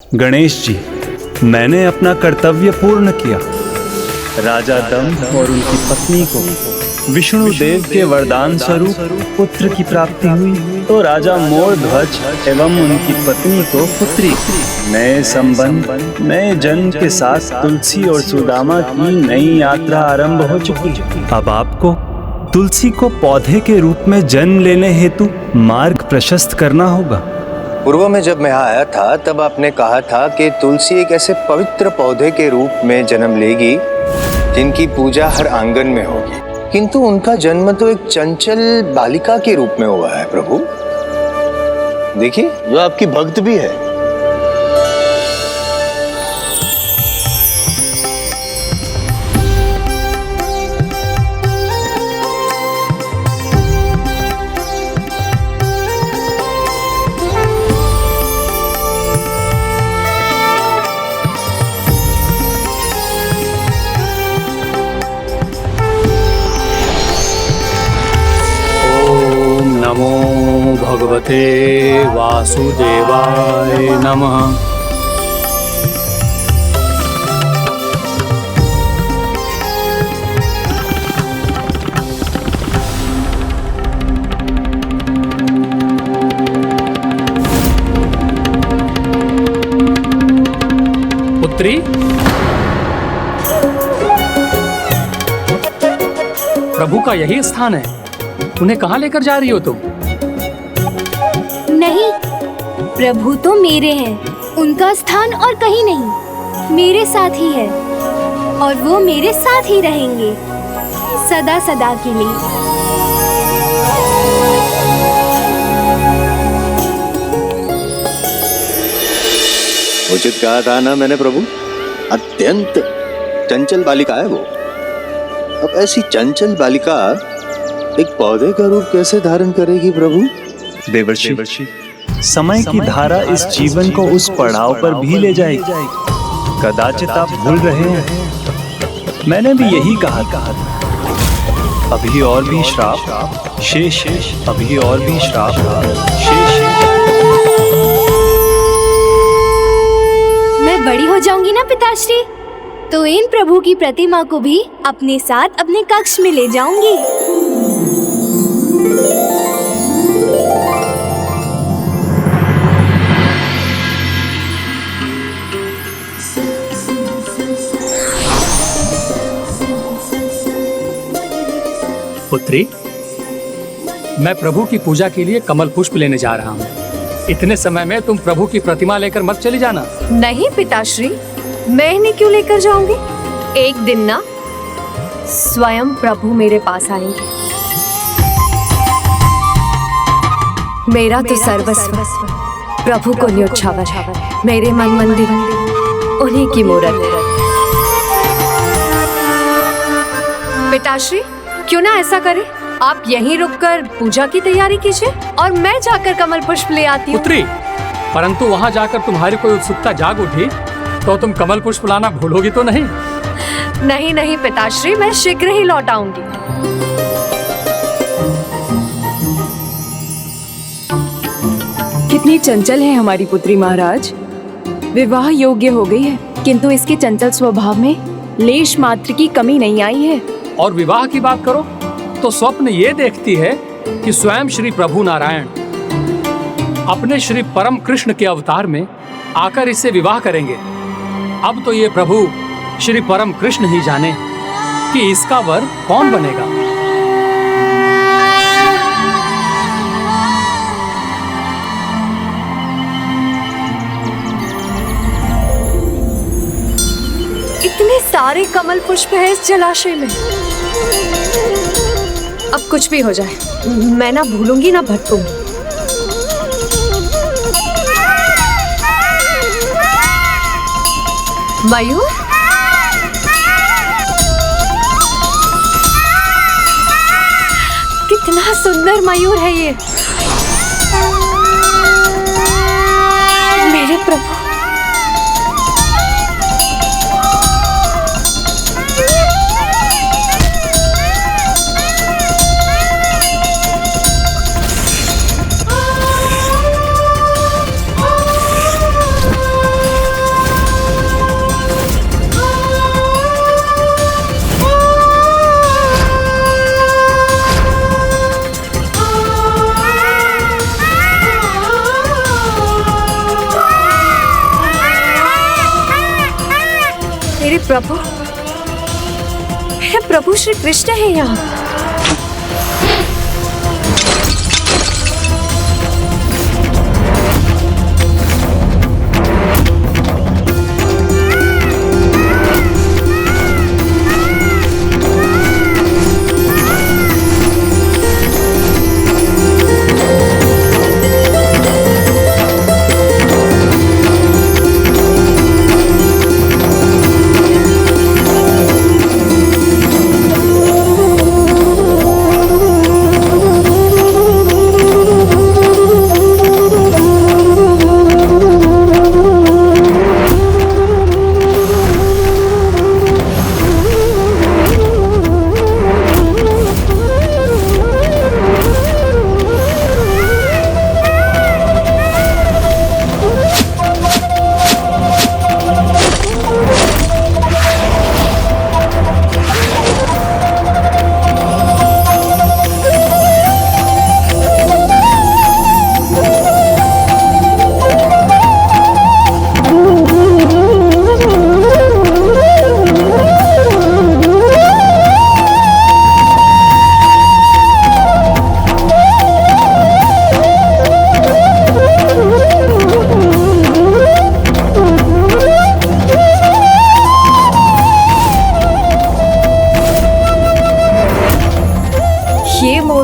गणेश जी, मैंने अपना कर्तव्य पूर्ण किया। राजा दंभ और उनकी पत्नी को विष्णु देव के वरदान स्वरूप पुत्र की प्राप्ति हुई, तो राजा मोरध्वज एवं उनकी पत्नी को पुत्री। नए संबंध, नए जन्म के साथ तुलसी और सुदामा की नई यात्रा आरंभ हो चुकी है। अब आपको तुलसी को पौधे के रूप में जन्म लेने हेतु मार्ग प्रशस्त करना होगा। पूर्व में जब मैं आया था तब आपने कहा था कि तुलसी एक ऐसे पवित्र पौधे के रूप में जन्म लेगी जिनकी पूजा हर आंगन में होगी, किंतु उनका जन्म तो एक चंचल बालिका के रूप में हुआ है प्रभु। देखिए, जो आपकी भक्त भी है। नमो भगवते वासुदेवाय नमः। पुत्री, प्रभु का यही स्थान है। उन्हें कहाँ लेकर जा रही हो तुम? नहीं, प्रभु तो मेरे हैं। उनका स्थान और कहीं नहीं, मेरे साथ ही है और वो मेरे साथ ही रहेंगे सदा सदा के लिए। उचित कहा था ना मैंने प्रभु, अत्यंत चंचल बालिका है वो। अब ऐसी चंचल बालिका एक पौधे का रूप कैसे धारण करेगी प्रभु? देवर्षि, समय की धारा इस जीवन को उस पड़ाव पर भी ले जाएगी। कदाचित आप भूल रहे हैं, मैंने भी यही कहा था। अभी और भी श्राप शेष, अभी और भी श्राप शेष। मैं बड़ी हो जाऊंगी ना पिताश्री, तो इन प्रभु की प्रतिमा को भी अपने साथ अपने कक्ष में ले जाऊंगी। पुत्री, मैं प्रभु की पूजा के लिए कमल पुष्प लेने जा रहा हूँ। इतने समय में तुम प्रभु की प्रतिमा लेकर मत चली जाना। नहीं पिताश्री, मैं इन्हें क्यों लेकर जाऊंगी? एक दिन ना स्वयं प्रभु मेरे पास आएंगे। मेरा तो सर्वस्व प्रभु को न्योछावर है। मेरे मन मंदिर उन्हीं की मूरत है। पिताश्री, क्यों ना ऐसा करें, आप यहीं रुककर पूजा की तैयारी कीजिए और मैं जाकर कमल पुष्प ले आती हूँ। पुत्री, परंतु वहाँ जाकर तुम्हारी कोई उत्सुकता जाग उठी तो तुम कमल पुष्प लाना भूलोगी तो नहीं? नहीं नहीं पिताश्री, मैं शीघ्र ही लौट आऊंगी। कितनी चंचल है हमारी पुत्री महाराज। विवाह योग्य हो गई है, किंतु इसके चंचल स्वभाव में लेश मात्र की कमी नहीं आई है। और विवाह की बात करो तो स्वप्न ये देखती है कि स्वयं श्री प्रभु नारायण अपने श्री परम कृष्ण के अवतार में आकर इससे विवाह करेंगे। अब तो ये प्रभु श्री परम कृष्ण ही जाने कि इसका वर कौन बनेगा। इतने सारे कमल पुष्प है इस जलाशय में। अब कुछ भी हो जाए, मैं ना भूलूंगी ना भटकूंगी। मयूर, कितना सुंदर मयूर है ये। मेरे प्रभु, प्रभु श्री कृष्ण है यहाँ।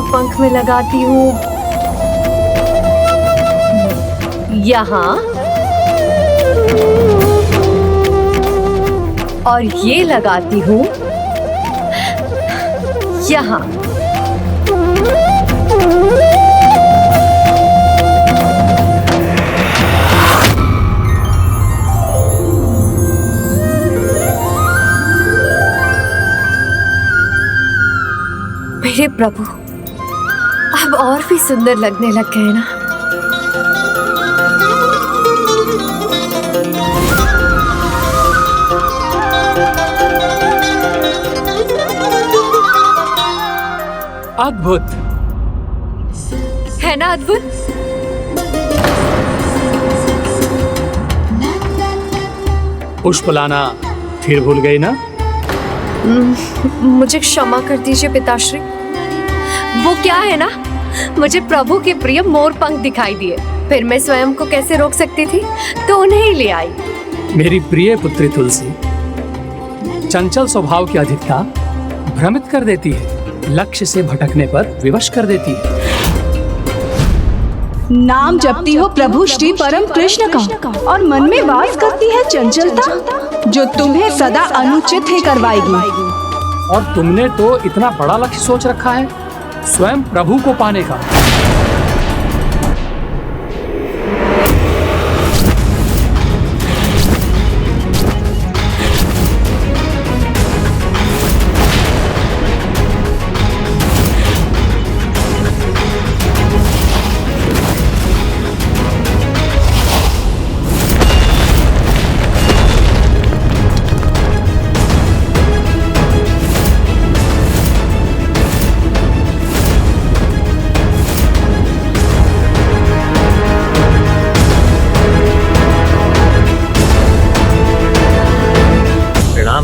पंख में लगाती हूँ यहाँ, और ये लगाती हूँ यहाँ। मेरे प्रभु अब और भी सुंदर लगने लग गए ना। अद्भुत है ना, अद्भुत। पुष्प लाना फिर भूल गई ना? मुझे क्षमा कर दीजिए पिताश्री। वो क्या है ना, मुझे प्रभु के प्रिय मोर पंख दिखाई दिए, फिर मैं स्वयं को कैसे रोक सकती थी, तो उन्हें ही ले आई। मेरी प्रिय पुत्री तुलसी, चंचल स्वभाव की अधिकता भ्रमित कर देती है, लक्ष्य से भटकने पर विवश कर देती है। नाम जपती हो प्रभु श्री परम कृष्ण का और मन में वास करती है चंचलता, जो तुम्हें सदा अनुचित ही करवाएगी। और तुमने तो इतना बड़ा लक्ष्य सोच रखा है, स्वयं प्रभु को पाने का।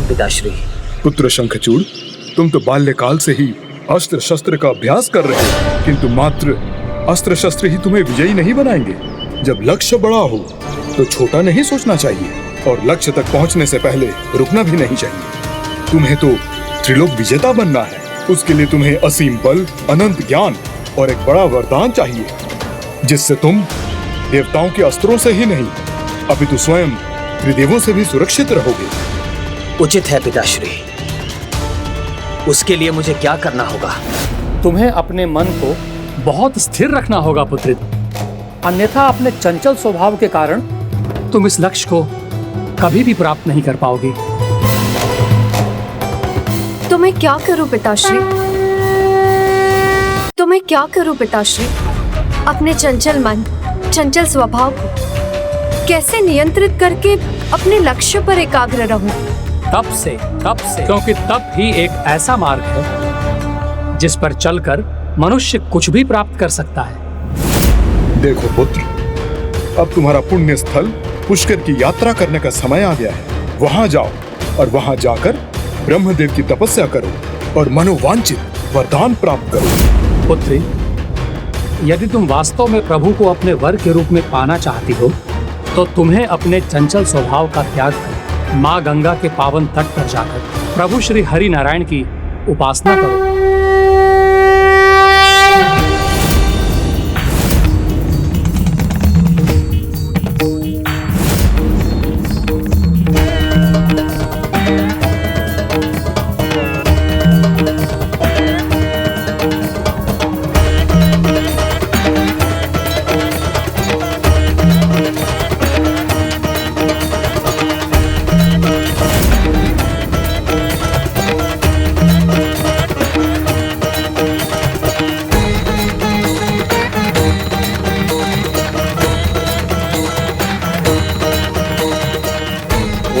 पिताश्री। पुत्र शंखचूड़, तुम तो बाल्यकाल से ही अस्त्र शस्त्र का अभ्यास कर रहे हो, किंतु मात्र अस्त्र शस्त्र ही तुम्हें विजयी नहीं बनाएंगे। जब लक्ष्य बड़ा हो तो छोटा नहीं सोचना चाहिए, और लक्ष्य तक पहुंचने से पहले रुकना भी नहीं चाहिए। तुम्हें तो त्रिलोक विजेता बनना है, उसके लिए तुम्हें असीम बल, अनंत ज्ञान और एक बड़ा वरदान चाहिए, जिससे तुम देवताओं के अस्त्रों से ही नहीं अपितु स्वयं त्रिदेवों से भी सुरक्षित रहोगे। उचित है पिताश्री, उसके लिए मुझे क्या करना होगा? तुम्हें अपने मन को बहुत स्थिर रखना होगा पुत्री, अन्यथा अपने चंचल स्वभाव के कारण तुम इस लक्ष्य को कभी भी प्राप्त नहीं कर पाओगे। तो मैं क्या करूं पिताश्री? तो मैं क्या करूं पिताश्री? अपने चंचल मन, चंचल स्वभाव को कैसे नियंत्रित करके अपने लक्ष्य पर एकाग्र रहूं? तप से, क्योंकि तप ही एक ऐसा मार्ग है जिस पर चलकर मनुष्य कुछ भी प्राप्त कर सकता है। देखो पुत्र, अब तुम्हारा पुण्य स्थल पुष्कर की यात्रा करने का समय आ गया है। वहां जाओ और वहां जाकर ब्रह्मदेव की तपस्या करो और मनोवांछित वरदान प्राप्त करो। पुत्री, यदि तुम वास्तव में प्रभु को अपने वर के रूप में पाना चाहती हो तो तुम्हें अपने चंचल स्वभाव का त्याग कर माँ गंगा के पावन तट पर जाकर प्रभु श्री हरि नारायण की उपासना करो।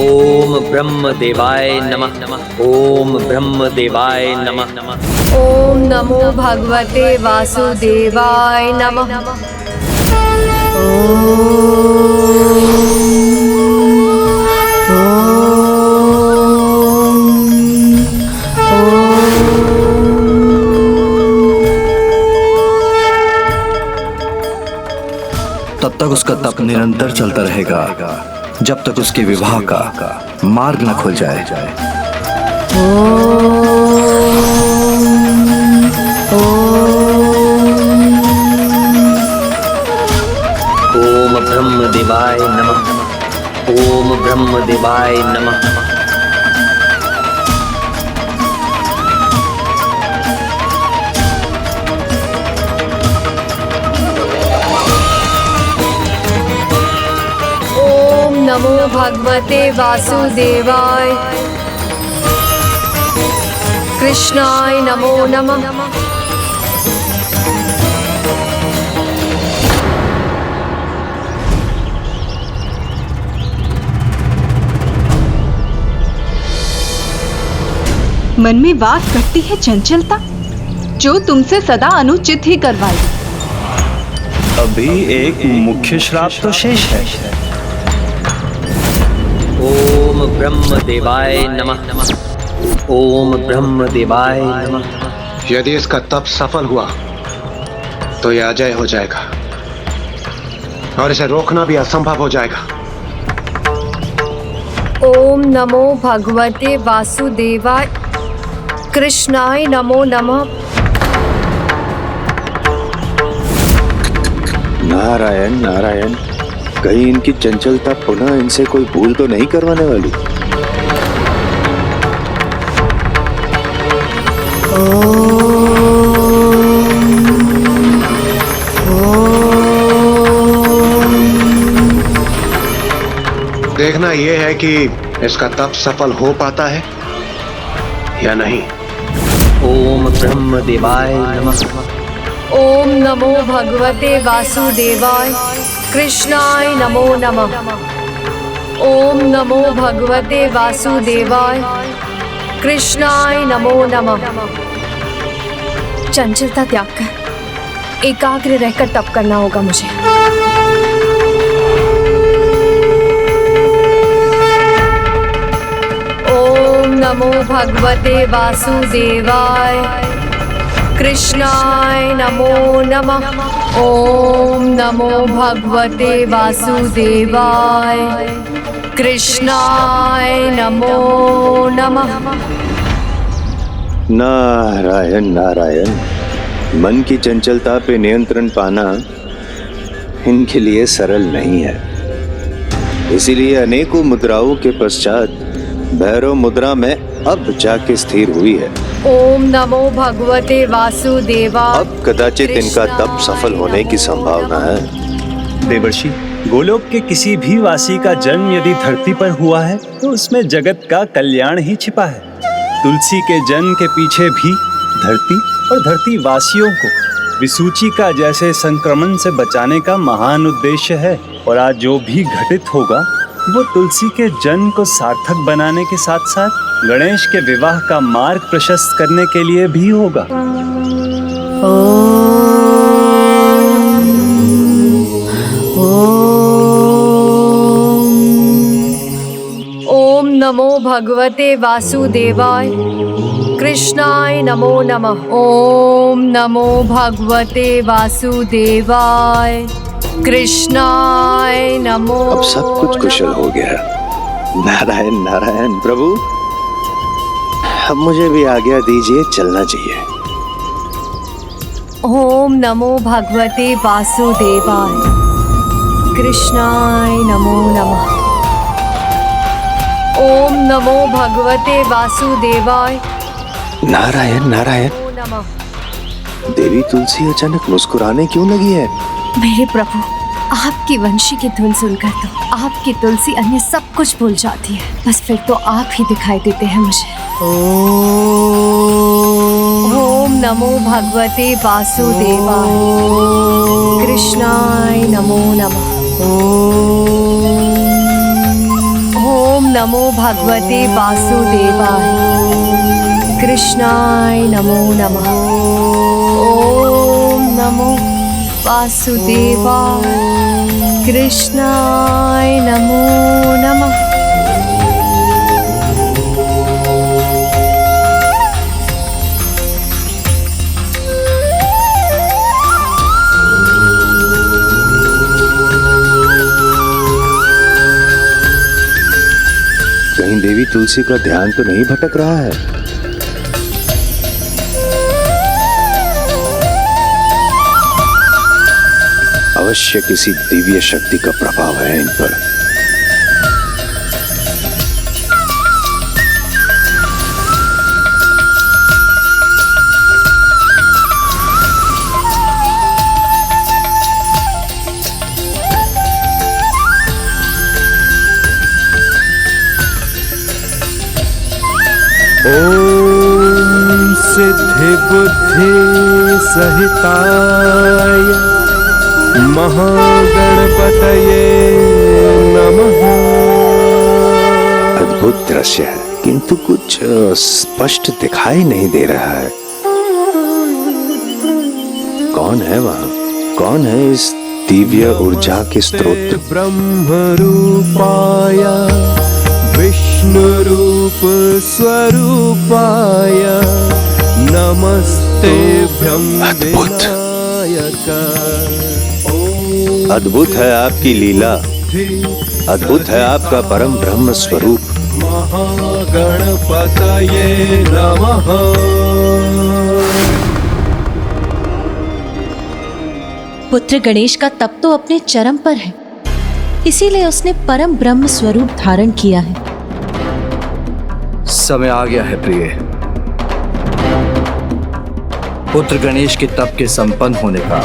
ओम ब्रह्म देवाय नमः। ओम ब्रह्म देवाय नमः। ओम नमो भगवते वासुदेवाय नमः। तब तक उसका तप निरंतर चलता रहेगा जब तक उसके विवाह का मार्ग न खुल जाए। ओम ब्रह्म देवाय नमः। ओम ब्रह्म देवाय नमः। नमो भगवते वासुदेवाय कृष्णाय नमो नमः। मन में वास करती है चंचलता जो तुमसे सदा अनुचित ही करवाएगी। अभी एक मुख्य श्राप तो शेष है। ओम ब्रह्म देवाय नमः। ओम ब्रह्म देवाय नमः। यदि इसका तप सफल हुआ तो यह अजय हो जाएगा और इसे रोकना भी असंभव हो जाएगा। ओम नमो भगवते वासुदेवाय कृष्णाय नमो नमः। नारायण नारायण, कहीं इनकी चंचलता पुनः इनसे कोई भूल तो नहीं करवाने वाली। देखना यह है कि इसका तप सफल हो पाता है या नहीं। ओम ब्रह्म देवाय नमः। ओम नमो भगवते वासुदेवाय कृष्णाय नमो नमः। ओम नमो भगवते वासुदेवाय कृष्णाय नमो नमः। चंचलता त्याग कर एकाग्र रहकर तप करना होगा मुझे। ओम नमो भगवते वासुदेवाय कृष्णाय नमो नमः। ओम नमो भगवते वासुदेवाय कृष्णाय नमो नमः। नारायण नारायण, मन की चंचलता पे नियंत्रण पाना इनके लिए सरल नहीं है। इसीलिए अनेकों मुद्राओं के पश्चात भैरव मुद्रा में अब जाके स्थिर हुई है। ओम नमो भगवते वासुदेवाय। अब कदाचित इनका तप सफल होने की संभावना है। देवर्षि, गोलोक के किसी भी वासी का जन्म यदि धरती पर हुआ है तो उसमें जगत का कल्याण ही छिपा है। तुलसी के जन्म के पीछे भी धरती और धरती वासियों को विसूचिका जैसे संक्रमण से बचाने का महान उद्देश्य है। और आज जो भी घटित होगा वो तुलसी के जन्म को सार्थक बनाने के साथ साथ गणेश के विवाह का मार्ग प्रशस्त करने के लिए भी होगा। ओम नमो भगवते वासुदेवाय कृष्णाय नमो नमः। ओम नमो भगवते वासुदेवाय कृष्णाय नमो। अब सब कुछ कुशल हो गया। नारायण नारायण प्रभु, अब मुझे भी आज्ञा दीजिए, चलना चाहिए। ओम नमो भगवते वासुदेवाय कृष्णाय नमो नमः। ओम नमो भगवते वासुदेवाय नारायण नारायण। नमो नमः। देवी तुलसी अचानक मुस्कुराने क्यों लगी है? मेरे प्रभु, आपकी वंशी की धुन सुनकर तो आपकी तुलसी अन्य सब कुछ भूल जाती है। बस फिर तो आप ही दिखाई देते हैं मुझे। ओम नमो भगवते वासुदेवाय कृष्णाय नमो नमः। ओम नमो भगवते वासुदेवाय कृष्णाय नमो नमः। ओम नमो वासुदेवाय कृष्णाय नमो नमः। कहीं देवी तुलसी का ध्यान तो नहीं भटक रहा है? अवश्य किसी दिव्य शक्ति का प्रभाव है इन पर। ओम सिद्धि बुद्धि सहिताय महागणपतये नमः। अद्भुत दृश्य है, किंतु कुछ स्पष्ट दिखाई नहीं दे रहा है। कौन है वहाँ? कौन है इस दिव्य ऊर्जा के स्रोत? ब्रह्म रूपाय विष्णु रूप स्वरूपाय नमस्ते अद्भुत अद्भुत है आपकी लीला, अद्भुत है आपका परम ब्रह्म स्वरूप। महागणपतये नमः। पुत्र गणेश का तप तो अपने चरम पर है, इसीलिए उसने परम ब्रह्म स्वरूप धारण किया है। समय आ गया है प्रिय, पुत्र गणेश के तप के संपन्न होने का।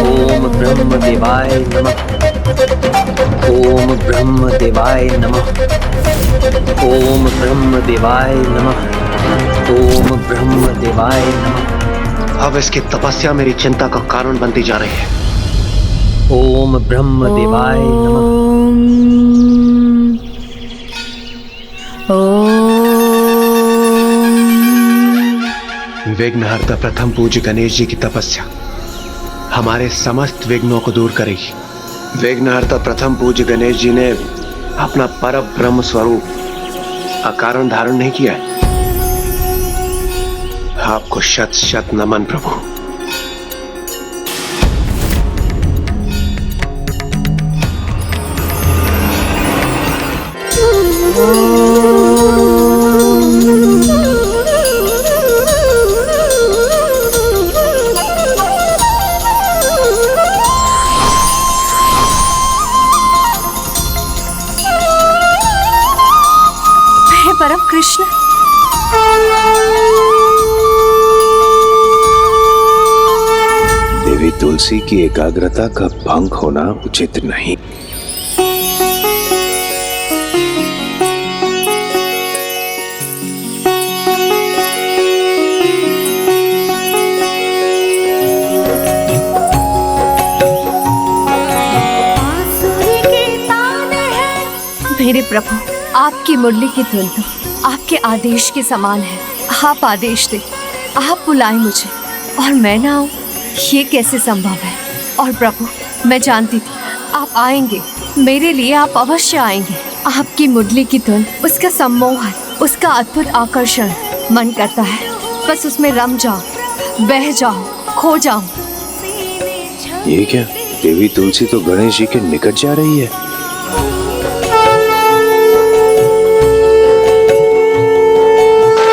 ओम ब्रह्म देवाय नमः। ओम ब्रह्म देवाय नमः। ओम ब्रह्म देवाय नमः। ओम ब्रह्म देवाय नमः। अब इसकी तपस्या मेरी चिंता का कारण बनती जा रही है। ओम ब्रह्म देवाय नमः। विघ्नहर्ता प्रथम पूज्य गणेश जी की तपस्या हमारे समस्त विघ्नों को दूर करेगी। विघ्नहर्ता प्रथम पूज्य गणेश जी ने अपना परम ब्रह्म स्वरूप अकारण धारण नहीं किया है। आपको शत शत नमन प्रभु। हे परम कृष्ण, देवी तुलसी की एकाग्रता का भंग होना उचित नहीं। मेरे प्रभु, आपकी मुरली की धुन तो आपके आदेश के समान है। आप आदेश दे, आप बुलाएं मुझे और मैं ना आऊं, ये कैसे संभव है? और प्रभु, मैं जानती थी आप आएंगे, मेरे लिए आप अवश्य आएंगे। आपकी मुरली की धुन, उसका सम्मोहन, उसका अद्भुत आकर्षण, मन करता है बस उसमें रम जाऊं, बह जाऊं, खो जाऊं। ये क्या, देवी तुलसी तो गणेश जी के निकट जा रही है।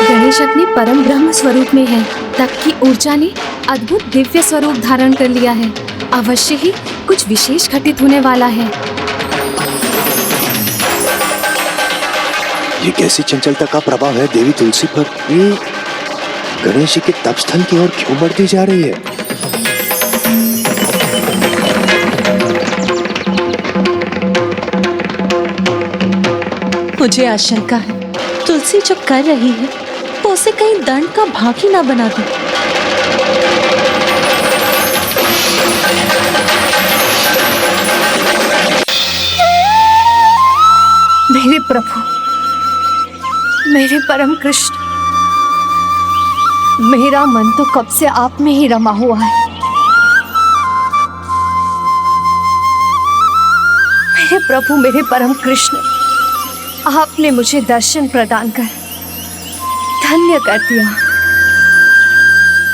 गणेश अपने परम ब्रह्म स्वरूप में है। तप की ऊर्जा ने अद्भुत दिव्य स्वरूप धारण कर लिया है। अवश्य ही कुछ विशेष घटित होने वाला है। ये कैसी चंचलता का प्रभाव है देवी तुलसी पर? ये गणेश जी के तप स्थल की ओर क्यों बढ़ती जा रही है? मुझे आशंका है तुलसी जो कर रही है वो उसे कहीं दंड का भागी ना बना दे। मेरे प्रभु, मेरे परम कृष्ण, मेरा मन तो कब से आप में ही रमा हुआ है। मेरे प्रभु, मेरे परम कृष्ण, आपने मुझे दर्शन प्रदान कर धन्य कर दिया।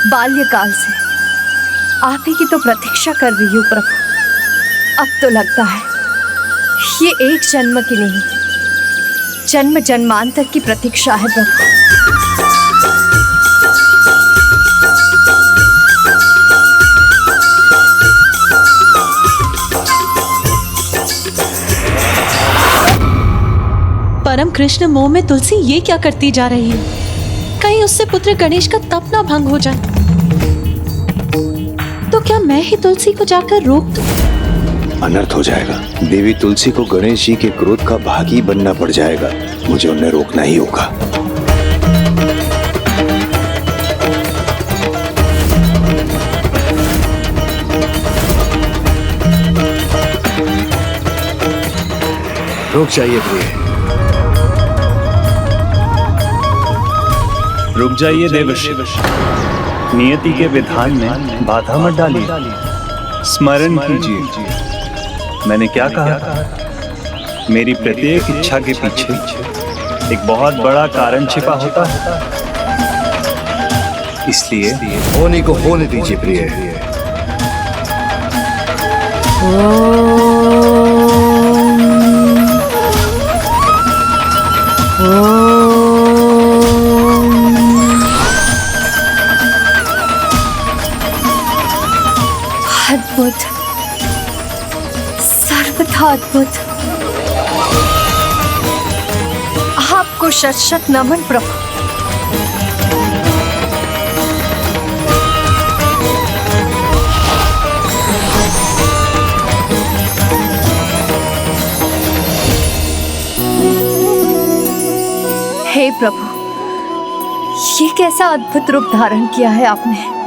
बाल्यकाल से आप ही की तो प्रतीक्षा कर रही हूँ प्रभु। अब तो लगता है ये एक जन्म की नहीं, जन्म जन्मांतर की प्रतीक्षा है प्रभु। परम कृष्ण मोह में तुलसी ये क्या करती जा रही है? कहीं उससे पुत्र गणेश का तप ना भंग हो जाए। तो क्या मैं ही तुलसी को जाकर रोक दूं? अनर्थ हो जाएगा। देवी तुलसी को गणेश जी के क्रोध का भागी बनना पड़ जाएगा। मुझे उन्हें रोकना ही होगा। रुक जाइए प्रिय। रुक जाइए देवर्षि, नियति के विधान में बाधा मत डालिए। स्मरण कीजिए मैंने क्या कहा था? मेरी प्रत्येक इच्छा के पीछे एक बहुत बड़ा कारण छिपा होता है। इसलिए होने को होने दीजिए प्रिय। अद्भुत, सर्वथा अद्भुत। आपको शत शत नमन प्रभु। हे प्रभु, ये कैसा अद्भुत रूप धारण किया है आपने।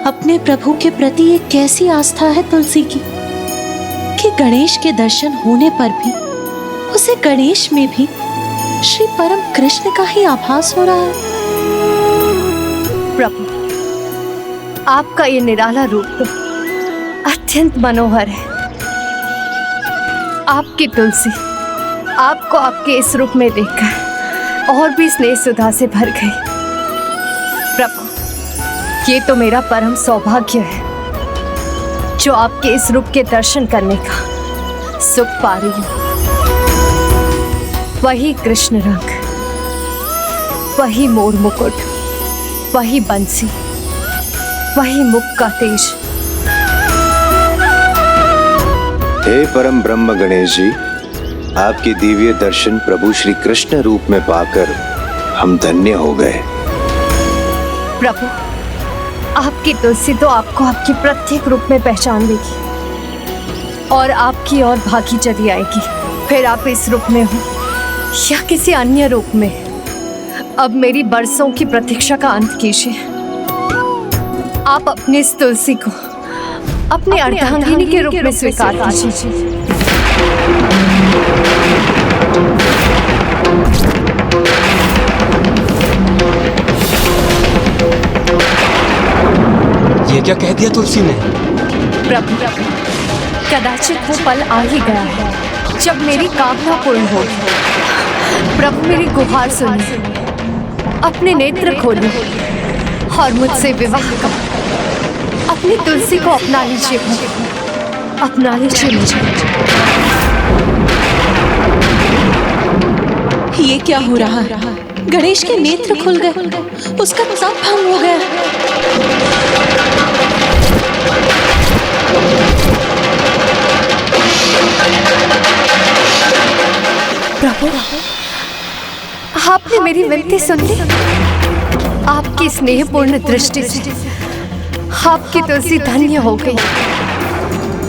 अपने प्रभु के प्रति एक कैसी आस्था है तुलसी की कि गणेश के दर्शन होने पर भी उसे गणेश में भी श्री परम कृष्ण का ही आभास हो रहा है। प्रभु, आपका ये निराला रूप तो अत्यंत मनोहर है। आपकी तुलसी आपको आपके इस रूप में देखकर और भी स्नेह सुधा से भर गई। प्रभु, ये तो मेरा परम सौभाग्य है जो आपके इस रूप के दर्शन करने का सुख पा रही हूँ। वही कृष्ण रंग, वही मोर मुकुट, वही बंसी, वही मुख का तेज। हे परम ब्रह्म गणेश जी, आपके दिव्य दर्शन प्रभु श्री कृष्ण रूप में पाकर हम धन्य हो गए। प्रभु, आपकी तुलसी तो आपको आपके प्रत्येक रूप में पहचान लेगी और आपकी और भागी चली आएगी। फिर आप इस रूप में हो या किसी अन्य रूप में, अब मेरी बरसों की प्रतीक्षा का अंत कीजिए। आप अपनी इस तुलसी को अपनी अर्धांगिनी के रूप में स्वीकार कीजिए। क्या कह दिया तुलसी ने? प्रभु, कदाचित वो पल आ ही गया है जब मेरी कामना पूर्ण होगी। प्रभु मेरी गुहार सुनिए, अपने नेत्र खोलिए और मुझसे विवाह कर अपनी तुलसी को अपना लीजिए प्रभु, अपना लीजिए मुझे। ये क्या हो रहा है? गणेश के नेत्र खुल गए, उसका तप भंग हो गया। प्रभु, आपने मेरी विनती सुन ली। आपकी स्नेहपूर्ण दृष्टि से आपकी तुलसी धन्य हो गई।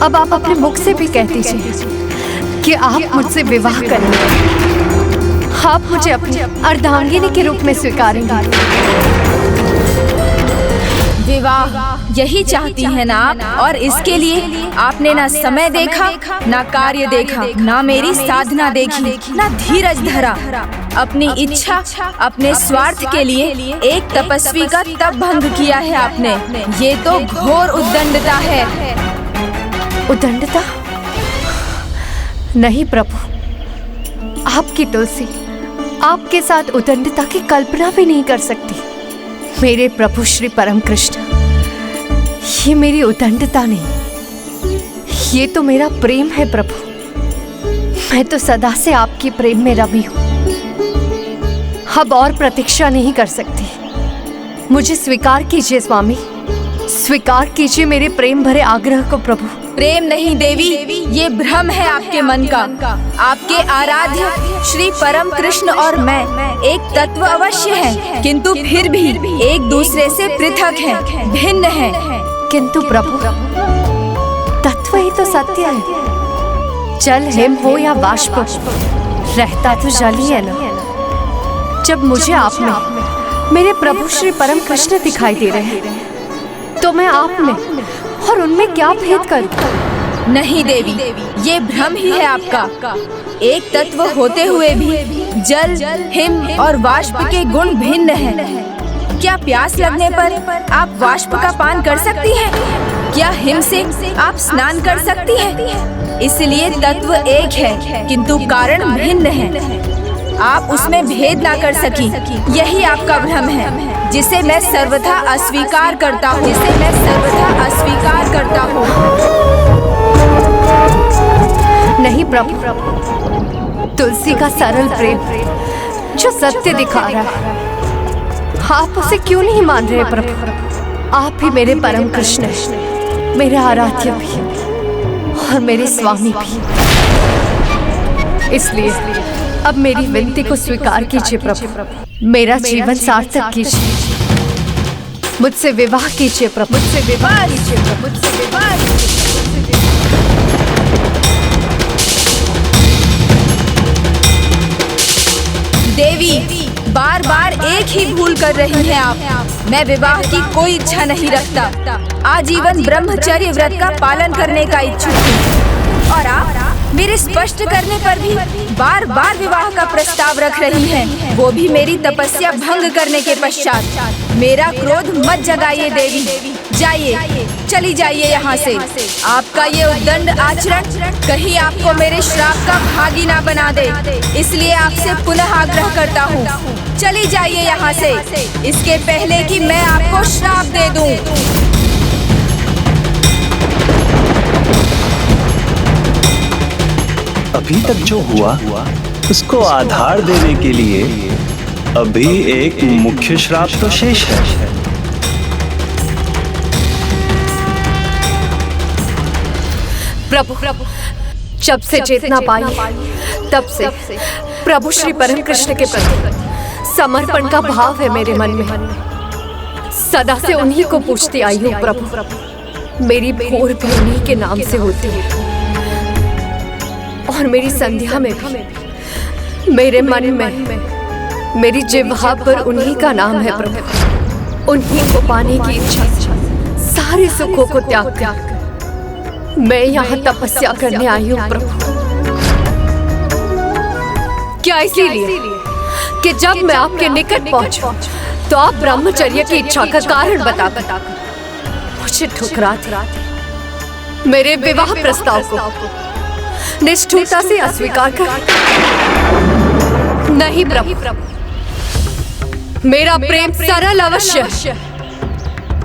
अब आप अपने मुख से भी कह दीजिए कि आप मुझसे विवाह करेंगे, आप मुझे अपनी अर्धांगिनी के रूप में स्वीकारेंगे। विवाह यही चाहती हैं ना आप, और इसके लिए आपने ना समय देखा, ना कार्य देखा, ना मेरी साधना देखी, ना धीरज धरा। अपनी इच्छा, अपने स्वार्थ के लिए एक तपस्वी का तप भंग किया है आपने। ये तो घोर उद्दंडता है। उद्दंडता? नहीं प्रभु, आपकी तुलसी आपके साथ उद्दंडता की कल्पना भी नहीं कर सकती। मेरे प्रभु श्री परम कृष्ण, ये मेरी उद्दंडता नहीं, ये तो मेरा प्रेम है प्रभु। मैं तो सदा से आपके प्रेम में रमी हूँ, अब और प्रतीक्षा नहीं कर सकती। मुझे स्वीकार कीजिए स्वामी, स्वीकार कीजिए मेरे प्रेम भरे आग्रह को प्रभु। प्रेम नहीं देवी, ये भ्रम है आपके मन का। आपके आराध्य श्री परम कृष्ण और मैं एक तत्व अवश्य है, किंतु फिर भी एक दूसरे से पृथक हैं, भिन्न हैं। किंतु प्रभु, तत्व ही तो सत्य है। जल हिम हो या बाष्प, रहता तो जल ही है ना। जब मुझे आप में मेरे प्रभु श्री परम कृष्ण दिखाई दे रहे हैं, तो मैं आप में और उनमें क्या भेद करूं? नहीं देवी, ये भ्रम ही है आपका। एक तत्व होते हुए भी जल, हिम और वाष्प के गुण भिन्न हैं। क्या प्यास लगने पर आप वाष्प का पान कर सकती हैं? क्या हिम से आप स्नान कर सकती हैं? इसलिए तत्व एक है, किंतु कारण भिन्न है। आप उसमें भेद ना कर सकी, यही आपका भ्रम है, जिसे मैं सर्वथा अस्वीकार करता हूँ, जिसे मैं सर्वथा अस्वीकार करता हूँ। नहीं प्रभु, तुलसी का सरल प्रेम जो सत्य दिखा रहा है, आप उसे क्यों नहीं मान रहे प्रभु? आप ही मेरे परम कृष्ण हैं, मेरे आराध्य भी और मेरे स्वामी भी। इसलिए अब मेरी विनती को स्वीकार कीजिए प्रभु, मेरा जीवन सार्थक कीजिए, मुझसे विवाह कीजिए प्रभु, मुझसे विवाह कीजिए प्रभु, मुझसे विवाह कीजिए। देवी, बार बार एक ही भूल कर रही हैं आप। मैं विवाह की कोई इच्छा नहीं रखता, आजीवन ब्रह्मचर्य व्रत का पालन करने का इच्छुक हूँ। और आप मेरे स्पष्ट करने पर भी बार बार विवाह का प्रस्ताव रख रही हैं, वो भी मेरी तपस्या भंग करने के पश्चात। मेरा क्रोध मत जगाइए देवी, जाइए, चली जाइए यहाँ से। आपका ये उद्दंड आचरण कहीं आपको मेरे श्राप का भागी ना बना दे, इसलिए आपसे पुनः आग्रह करता हूँ, चली जाइए यहाँ से, इसके पहले कि मैं आपको श्राप दे दूँ। अभी तक जो हुआ उसको आधार देने के लिए अभी एक मुख्य श्राप तो शेष है। प्रभु, जब से चेतना पाई तब से प्रभु श्री परम कृष्ण के प्रति समर्पण का भाव है मेरे मन में। सदा से उन्हीं को पूछती आई हूँ प्रभु, मेरी भोर भी उन्हीं के नाम से होती है और मेरी संध्या में भी मेरे मन में मेरी जिह्वा पर उन्हीं का नाम है प्रभु। उन्हीं को पाने की इच्छा से सारे सुखों को त्याग कर मैं यहाँ तपस्या करने आई हूँ प्रभु। क्या इसीलिए कि जब मैं आपके निकट पहुंचूं तो आप ब्रह्मचर्य की इच्छा का कारण बता मुझे ठुकरा दिया। मेरे विवाह प्रस्ताव को निष्ठुरता से अस्वीकार कर। नहीं प्रभु, मेरा प्रेम सरल अवश्य है,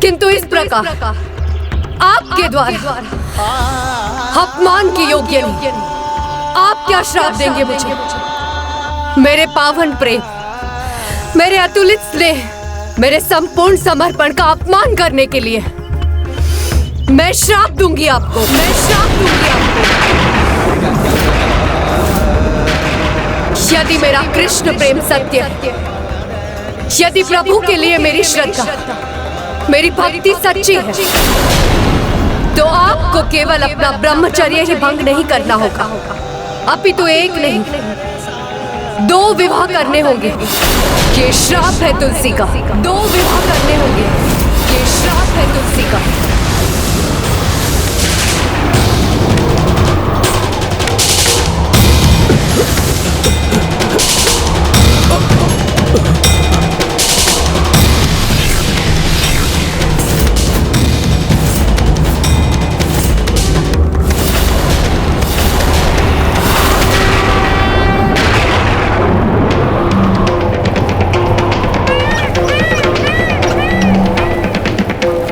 किंतु इस प्रकार आपके द्वारा अपमान के योग्य नहीं। आप क्या श्राप देंगे मुझे? मेरे पावन प्रेम, मेरे अतुलित स्नेह, मेरे संपूर्ण समर्पण का अपमान करने के लिए मैं श्राप दूंगी आपको। मैं श्राप दूंगी आपको। यदि मेरा कृष्ण प्रेम सत्य, यदि प्रभु के लिए मेरी श्रद्धा, मेरी भक्ति सच्ची है, तो आपको केवल अपना ब्रह्मचर्य ही भंग नहीं करना होगा, अपितु एक नहीं 2 विवाह करने होंगे। ये श्राप है तुलसी का। 2 विवाह करने होंगे। ये श्राप है तुलसी का।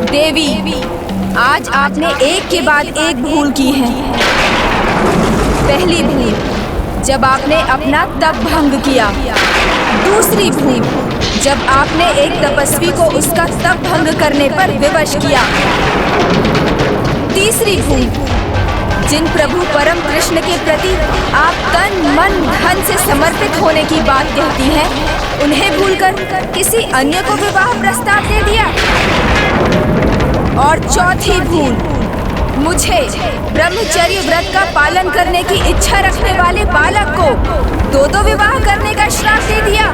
देवी, आज आपने एक के बाद एक भूल की है। पहली भूल, जब आपने अपना तप भंग किया। दूसरी भूल, जब आपने एक तपस्वी को उसका तप भंग करने पर विवश किया। तीसरी भूल, जिन प्रभु परम कृष्ण के प्रति आप तन मन धन से समर्पित होने की बात कहती हैं, उन्हें भूलकर किसी अन्य को विवाह प्रस्ताव दे दिया। और चौथी भूल, मुझे ब्रह्मचर्य व्रत का पालन करने की इच्छा रखने वाले बालक को 2 विवाह करने का श्राप दे दिया।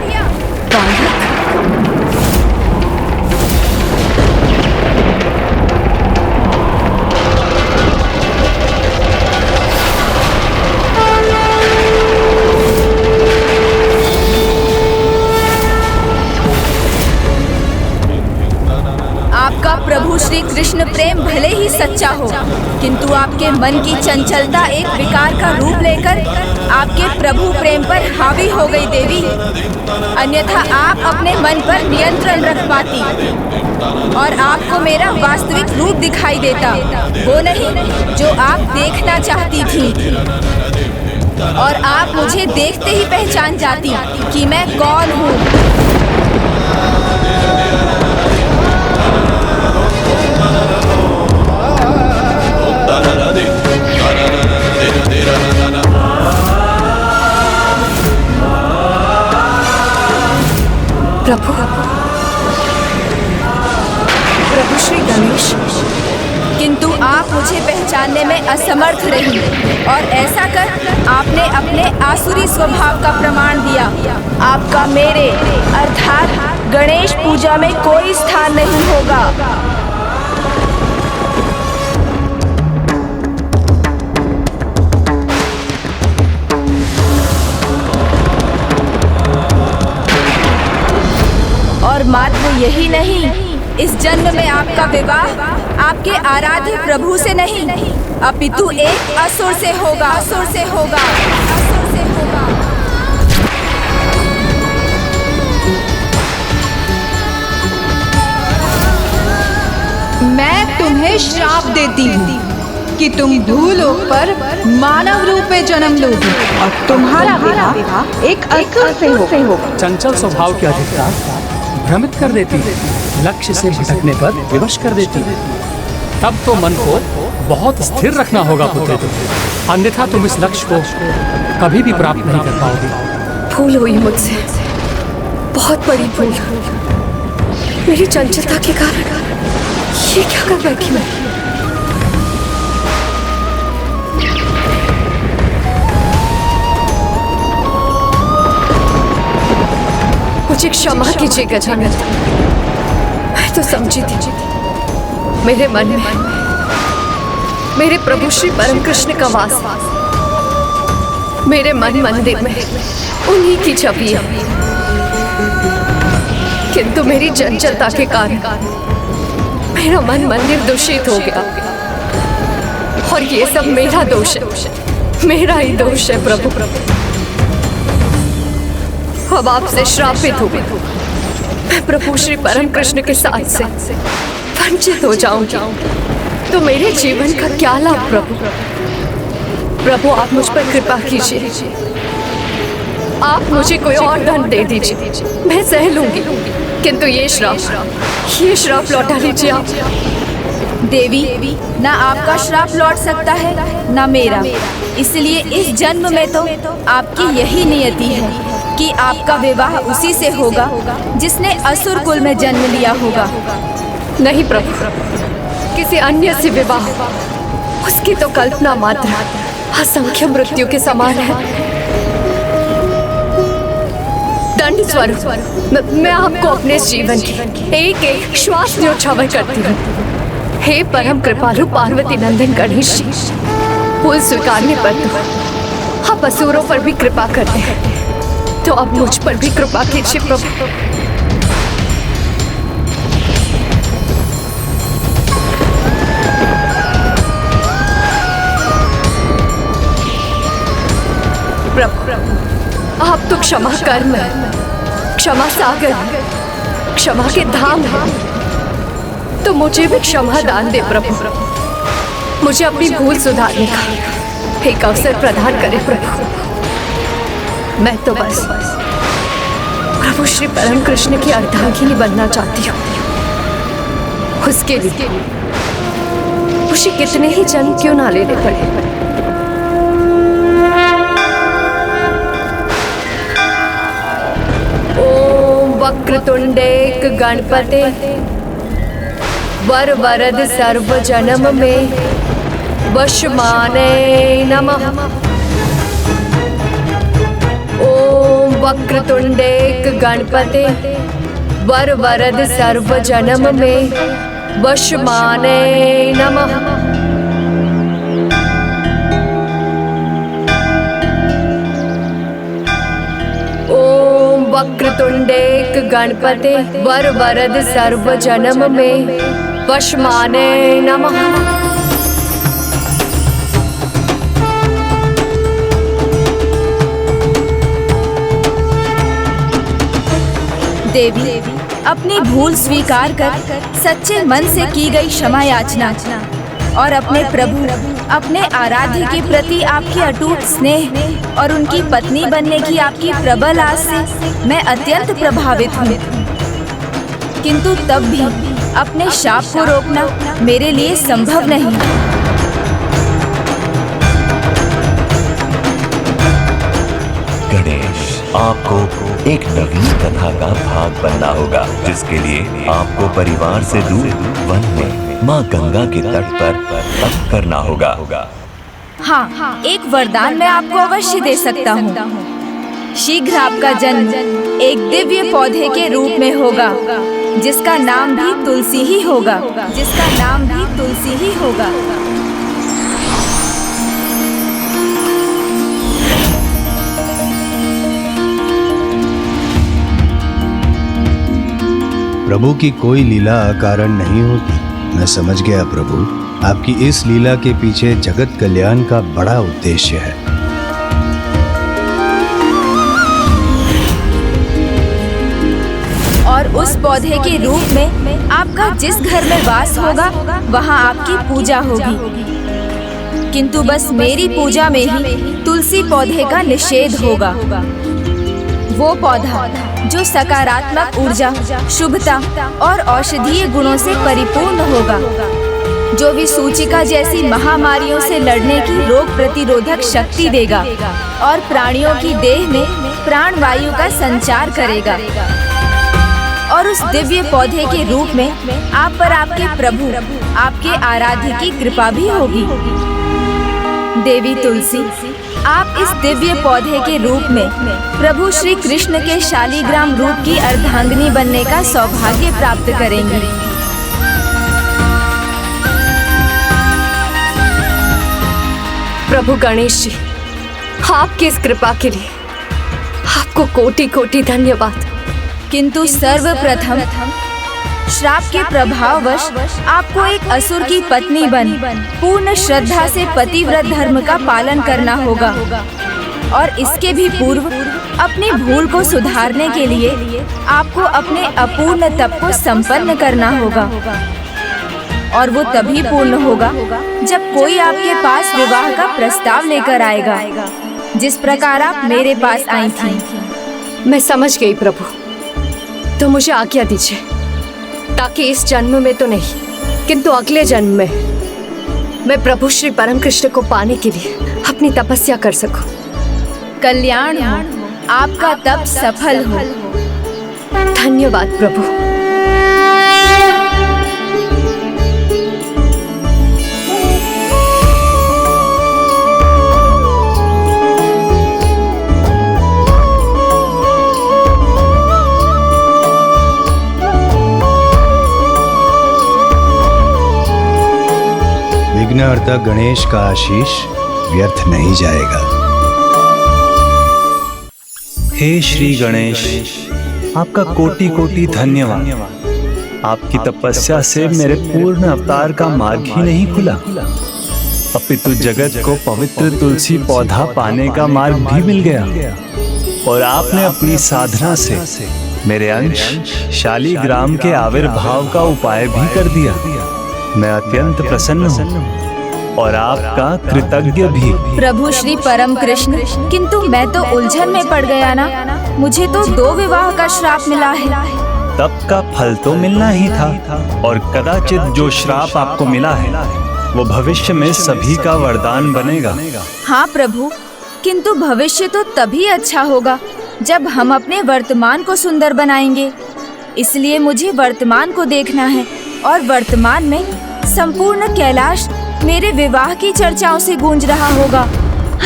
आपका प्रभु श्री कृष्ण प्रेम भले ही सच्चा हो, किंतु आपके मन की चंचलता एक विकार का रूप लेकर आपके प्रभु प्रेम पर हावी हो गई देवी। अन्यथा आप अपने मन पर नियंत्रण रख पाती और आपको मेरा वास्तविक रूप दिखाई देता, वो नहीं जो आप देखना चाहती थी। और आप मुझे देखते ही पहचान जाती कि मैं कौन हूँ। प्रभु श्री गणेश, किंतु आप मुझे पहचानने में असमर्थ रही और ऐसा कर आपने अपने आसुरी स्वभाव का प्रमाण दिया। आपका मेरे अर्थात गणेश पूजा में कोई स्थान नहीं होगा। और मात्र यही नहीं, इस जन्म में आपका विवाह आपके आराध्य प्रभु से नहीं, अपितु एक असुर से होगा। असुर से होगा। असुर से होगा। मैं तुम्हें श्राप देती हूँ कि तुम भूलोक पर मानव रूप में जन्म लोगी और तुम्हारा विवाह एक असुर से होगा। चंचल स्वभाव की अधिकता भ्रमित कर देती है, लक्ष्य से भटकने पर विवश कर देती है। तब तो मन को बहुत स्थिर रखना होगा पुत्र, अन्यथा तुम इस लक्ष्य को कभी भी प्राप्त नहीं कर पाओगे। भूल हुई मुझसे, बहुत बड़ी भूल। मेरी चंचलता के कारण ये क्या कर बैठी मैं? मुझे क्षमा कीजिए गजानन, मैं तो समझी थी मेरे मन में मेरे प्रभु श्री परम कृष्ण का वास, मेरे मन मंदिर में उन्हीं की छवि है। किंतु मेरी चंचलता के कारण मैं मेरा मन मंदिर दूषित हो गया और ये सब मेरा दोष है, मेरा ही दोष है प्रभु। अब आपसे श्रापित हो गई, मैं प्रभु श्री परम कृष्ण के साथ से वंचित हो जाऊंगी तो मेरे जीवन का क्या लाभ प्रभु? प्रभु आप मुझ पर कृपा कीजिए, आप मुझे कोई और दंड दे दीजिए, मैं सह लूंगी, किंतु ये श्राप लौटा लीजिए आप। देवी, ना आपका श्राप लौट सकता है ना मेरा, इसलिए इस जन्म में तो आपकी यही नियति है कि आपका विवाह उसी से होगा जिसने असुर कुल में जन्म लिया होगा। नहीं प्रभु, किसी अन्य से विवाह उसकी तो कल्पना मात्र असंख्य मृत्यु के समान है। दंड स्वरूप मैं आपको अपने जीवन की एक एक श्वास न्योछावर करती हूँ। हे परम कृपालु पार्वती नंदन गणेश जी, फूल स्वीकारने पर तो आप असुरों पर भी कृपा करते हैं, तो अब मुझ पर भी कृपा कीजिए प्रभु। प्रभु आप तो क्षमा कर्म है, क्षमा सागर है, क्षमा के धाम है, तो मुझे भी क्षमा दान दे प्रभु। मुझे अपनी भूल सुधारने का एक अवसर प्रदान करे प्रभु। मैं तो बस प्रभु श्री परम कृष्ण की अर्धांगिनी बनना चाहती हूँ। उसके लिए मुझे कितने ही जन्म क्यों ना लेने पड़े। वक्रतुंडेक गणपते वर वरद सर्व जन्म में वशमाने नमः। ओम वक्रतुंडेक गणपते वर वरद सर्व जन्म में वशमाने नमः। वक्रतुंडेक गणपते वर वरद सर्व जन्म में वशमाने नमः। देवी, अपनी भूल स्वीकार कर सच्चे मन से की गई क्षमा याचना और अपने प्रभु, अपने आराध्य के प्रति आपकी अटूट स्नेह और उनकी पत्नी बनने की आपकी प्रबल आस से मैं अत्यंत प्रभावित हूँ। किंतु तब भी अपने शाप को रोकना मेरे लिए संभव नहीं। गणेश, आपको एक नवीन कथा का भाग बनना होगा, जिसके लिए आपको परिवार से दूर वन में माँ गंगा के तट पर तप करना होगा। हाँ, एक वरदान मैं आपको अवश्य दे सकता हूँ। शीघ्र आपका जन्म एक दिव्य पौधे के रूप में होगा, जिसका नाम भी तुलसी ही होगा, जिसका नाम भी तुलसी ही होगा। प्रभु की कोई लीला अकारण नहीं होती। मैं समझ गया प्रभु, आपकी इस लीला के पीछे जगत कल्याण का बड़ा उद्देश्य है। और उस पौधे के रूप में आपका जिस घर में वास होगा वहाँ आपकी पूजा होगी, किंतु बस मेरी पूजा में ही तुलसी पौधे का निषेध होगा। वो पौधा जो सकारात्मक ऊर्जा, शुभता और औषधीय गुणों से परिपूर्ण होगा, जो विसूचिका जैसी महामारियों से लड़ने की रोग प्रतिरोधक शक्ति देगा और प्राणियों की देह में प्राण वायु का संचार करेगा। और उस दिव्य पौधे के रूप में आप पर आपके प्रभु, आपके आराध्य की कृपा भी होगी। देवी तुलसी, आप इस दिव्य पौधे के रूप में प्रभु श्री कृष्ण के शालीग्राम रूप की अर्धांगिनी बनने का सौभाग्य प्राप्त करेंगी। प्रभु गणेश जी, आपकी इस कृपा के लिए आपको कोटि कोटि धन्यवाद। किंतु सर्वप्रथम श्राप के प्रभाववश आपको एक असुर की पत्नी बन पूर्ण श्रद्धा से पतिव्रत धर्म का पालन करना होगा और इसके भी पूर्व अपनी भूल को सुधारने के लिए आपको अपने अपूर्ण तप को संपन्न करना होगा और वो तभी पूर्ण होगा जब कोई आपके पास विवाह का प्रस्ताव लेकर आएगा, जिस प्रकार आप मेरे पास आई थी। मैं समझ गई प्रभु, तो मुझे आज्ञा दीजिए ताकि इस जन्म में तो नहीं किंतु अगले जन्म में मैं प्रभु श्री परम कृष्ण को पाने के लिए अपनी तपस्या कर सकूं। कल्याण हो, आपका तप सफल हो। धन्यवाद प्रभु। विघ्नहर्ता गणेश का आशीष व्यर्थ नहीं जाएगा। हे श्री गणेश, आपका कोटि कोटि धन्यवाद। आपकी तपस्या से मेरे पूर्ण अवतार का मार्ग ही नहीं खुला, अपितु जगत को पवित्र तुलसी पौधा पाने का मार्ग भी मिल गया और आपने अपनी साधना से मेरे अंश शालिग्राम के आविर्भाव का उपाय भी कर दिया। मैं अत्यंत प्रसन्न हूँ और आपका कृतज्ञ भी। प्रभु श्री परम कृष्ण, किंतु मैं तो उलझन में पड़ गया ना। मुझे तो 2 विवाह का श्राप मिला है। तप का फल तो मिलना ही था और कदाचित जो श्राप आपको मिला है वो भविष्य में सभी का वरदान बनेगा। हाँ प्रभु, किंतु भविष्य तो तभी अच्छा होगा जब हम अपने वर्तमान को सुंदर बनाएंगे। इसलिए मुझे वर्तमान को देखना है और वर्तमान में संपूर्ण कैलाश मेरे विवाह की चर्चाओं से गूंज रहा होगा।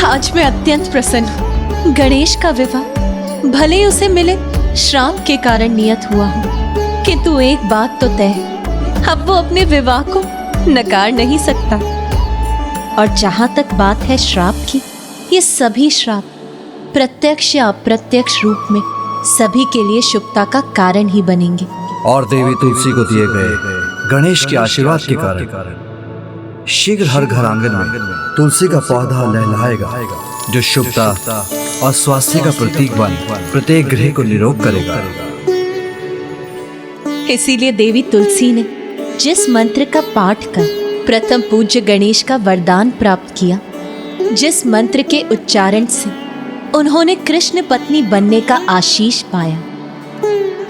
आज मैं अत्यंत प्रसन्न हूँ। गणेश का विवाह भले ही उसे मिले श्राप के कारण नियत हुआ हो, किंतु एक बात तो तय है, अब वो अपने विवाह को नकार नहीं सकता। और जहाँ तक बात है श्राप की, ये सभी श्राप प्रत्यक्ष या अप्रत्यक्ष रूप में सभी के लिए शुभता का कारण ही बनेंगे। और देवी तुलसी को दिए गए गणेश के आशीर्वाद के कारण शीघ्र हर घर आंगन में तुलसी का पौधा लहलहाएगा, जो शुभता और स्वास्थ्य का प्रतीक बन प्रत्येक गृह को निरोग करेगा। इसीलिए देवी तुलसी ने जिस मंत्र का पाठ कर प्रथम पूज्य गणेश का वरदान प्राप्त किया, जिस मंत्र के उच्चारण से उन्होंने कृष्ण पत्नी बनने का आशीष पाया,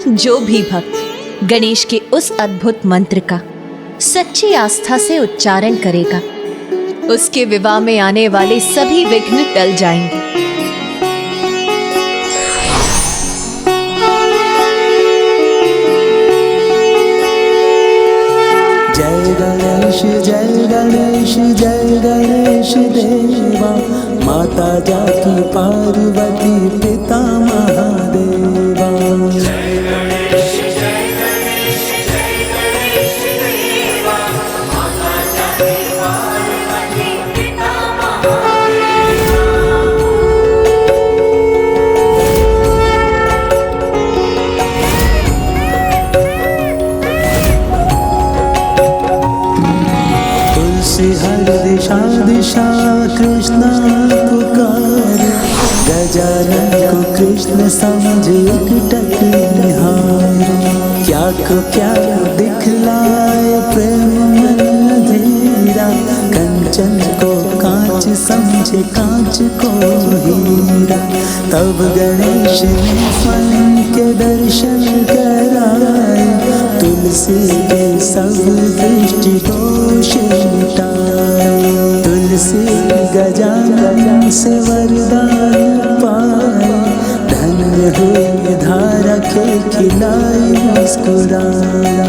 जो भी भक्त गणेश के उस अद्भुत मंत्र का सच्ची आस्था से उच्चारण करेगा, उसके विवाह में आने वाले सभी विघ्न टल जाएंगे। जय गणेश जय गणेश जय गणेश देवा, माता जाकी पार्वती पिता महादेवा। हर दिशा दिशा कृष्ण पुकार, गजानन को कृष्ण समझ एकटक निहार। क्या को क्या दिखलाए प्रेम मन धीरा, कंचन को कांच समझे कांच को हीरा। तब गणेश ने फल के दर्शन कराए, तुलसी के सब दृष्टि दोष मिटाए। तुलसी गजानन से वरदान पाए, धन्य हुई धारा के खिलाई मुस्कुराए।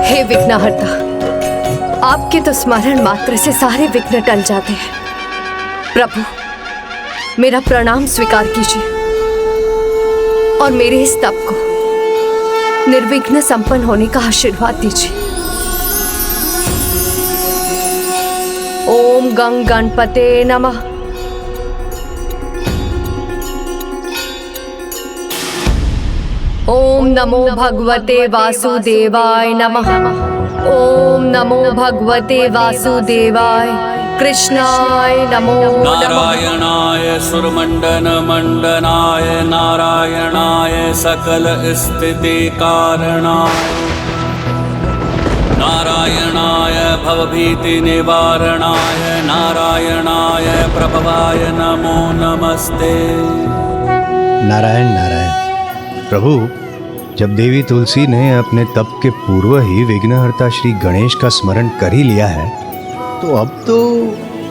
हे विघ्नहर्ता, आपके तो स्मरण मात्र से सारे विघ्न टल जाते हैं। प्रभु, मेरा प्रणाम स्वीकार कीजिए और मेरे इस तप को निर्विघ्न संपन्न होने का आशीर्वाद दीजिए। ओम गं गणपते नमः। ओम नमो भगवते वासुदेवाय नमः। ओम नमो भगवते वासुदेवाय। कृष्णाय नमो नमः। नारायणाय सुरमंडन मंडनाय नारायणाय सकल स्थिति कारणाय नारायणाय भवभीति निवारणाय नारायणाय प्रभवाय नमो नमस्ते। नारायण नारायण। प्रभु, जब देवी तुलसी ने अपने तप के पूर्व ही विघ्नहर्ता श्री गणेश का स्मरण कर ही लिया है, तो अब तो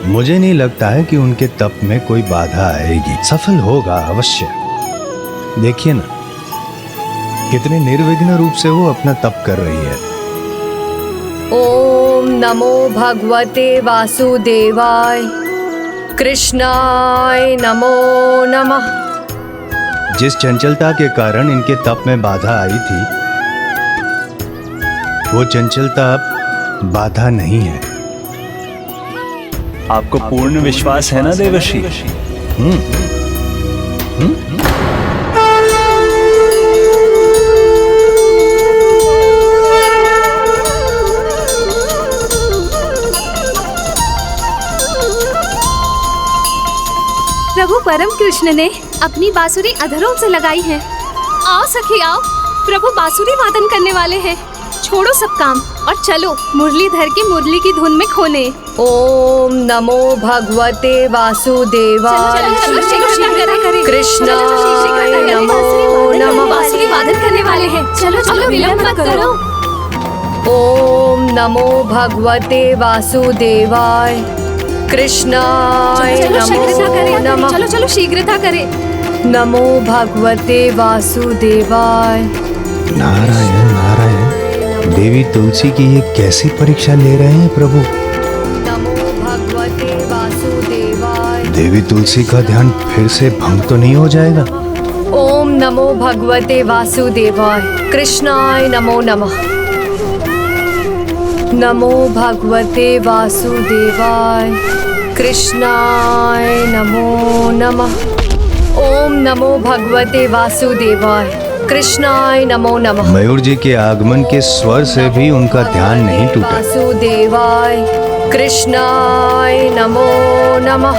मुझे नहीं लगता है कि उनके तप में कोई बाधा आएगी। सफल होगा अवश्य। देखिए ना, कितने निर्विघ्न रूप से वो अपना तप कर रही है। ओम नमो भगवते वासुदेवाय। कृष्णाय नमो नमः। जिस चंचलता के कारण इनके तप में बाधा आई थी, वो चंचलता अब बाधा नहीं है। आपको पूर्ण विश्वास है ना देवर्षि? प्रभु परम कृष्ण ने अपनी बांसुरी अधरों से लगाई है। आओ सखी आओ, प्रभु बांसुरी वादन करने वाले हैं। छोड़ो सब काम और चलो मुरलीधर की मुरली की धुन में खोने। ओम नमो भगवते वासुदेवाय। कृष्णाय नमो नमः। बांसुरी वादन करने वाले हैं। चलो चलो विलंब मत करो। ओम नमो भगवते वासुदेवाय। कृष्णाय नमो नमः। चलो चलो शीघ्रता करे। नमो भगवते वासुदेवाय। नारायण नारायण। देवी तुलसी की ये कैसी परीक्षा ले रहे हैं प्रभु? नमो भगवते वासुदेवाय। देवी तुलसी का ध्यान फिर से भंग तो नहीं हो जाएगा? ओम नमो भगवते वासुदेवाय। कृष्णाय नमो नमः। नमो भगवते वासुदेवाय। कृष्णाय नमो नमः। ओम नमो भगवते वासुदेवाय। कृष्णाय नमो नमः। मयूर जी के आगमन के स्वर से भी उनका ध्यान नहीं टूटा। वासुदेवाय। कृष्णाय नमो नमः।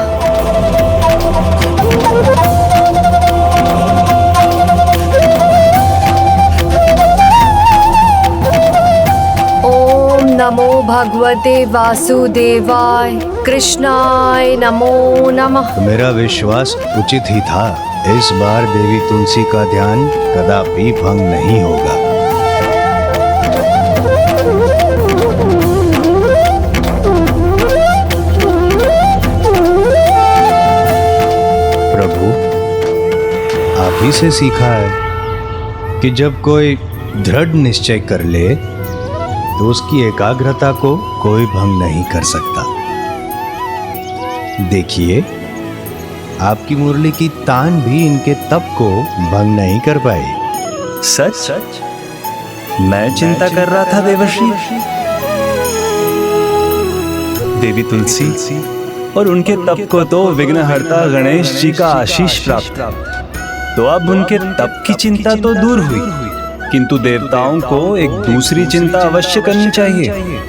ओम नमो भगवते वासुदेवाय। कृष्णाय नमो नमः। मेरा विश्वास उचित ही था। इस बार देवी तुलसी का ध्यान कदापि भंग नहीं होगा। प्रभु, आप ही से सीखा है कि जब कोई दृढ़ निश्चय कर ले तो उसकी एकाग्रता को कोई भंग नहीं कर सकता। देखिए, आपकी मुरली की तान भी इनके तप को भंग नहीं कर पाई। सच सच मैं चिंता कर रहा था देवर्षि। देवी तुलसी और उनके तप को तो विघ्नहर्ता गणेश जी का आशीष प्राप्त, तो अब उनके तप की चिंता तो दूर हुई, किंतु देवताओं को एक दूसरी चिंता अवश्य करनी चाहिए।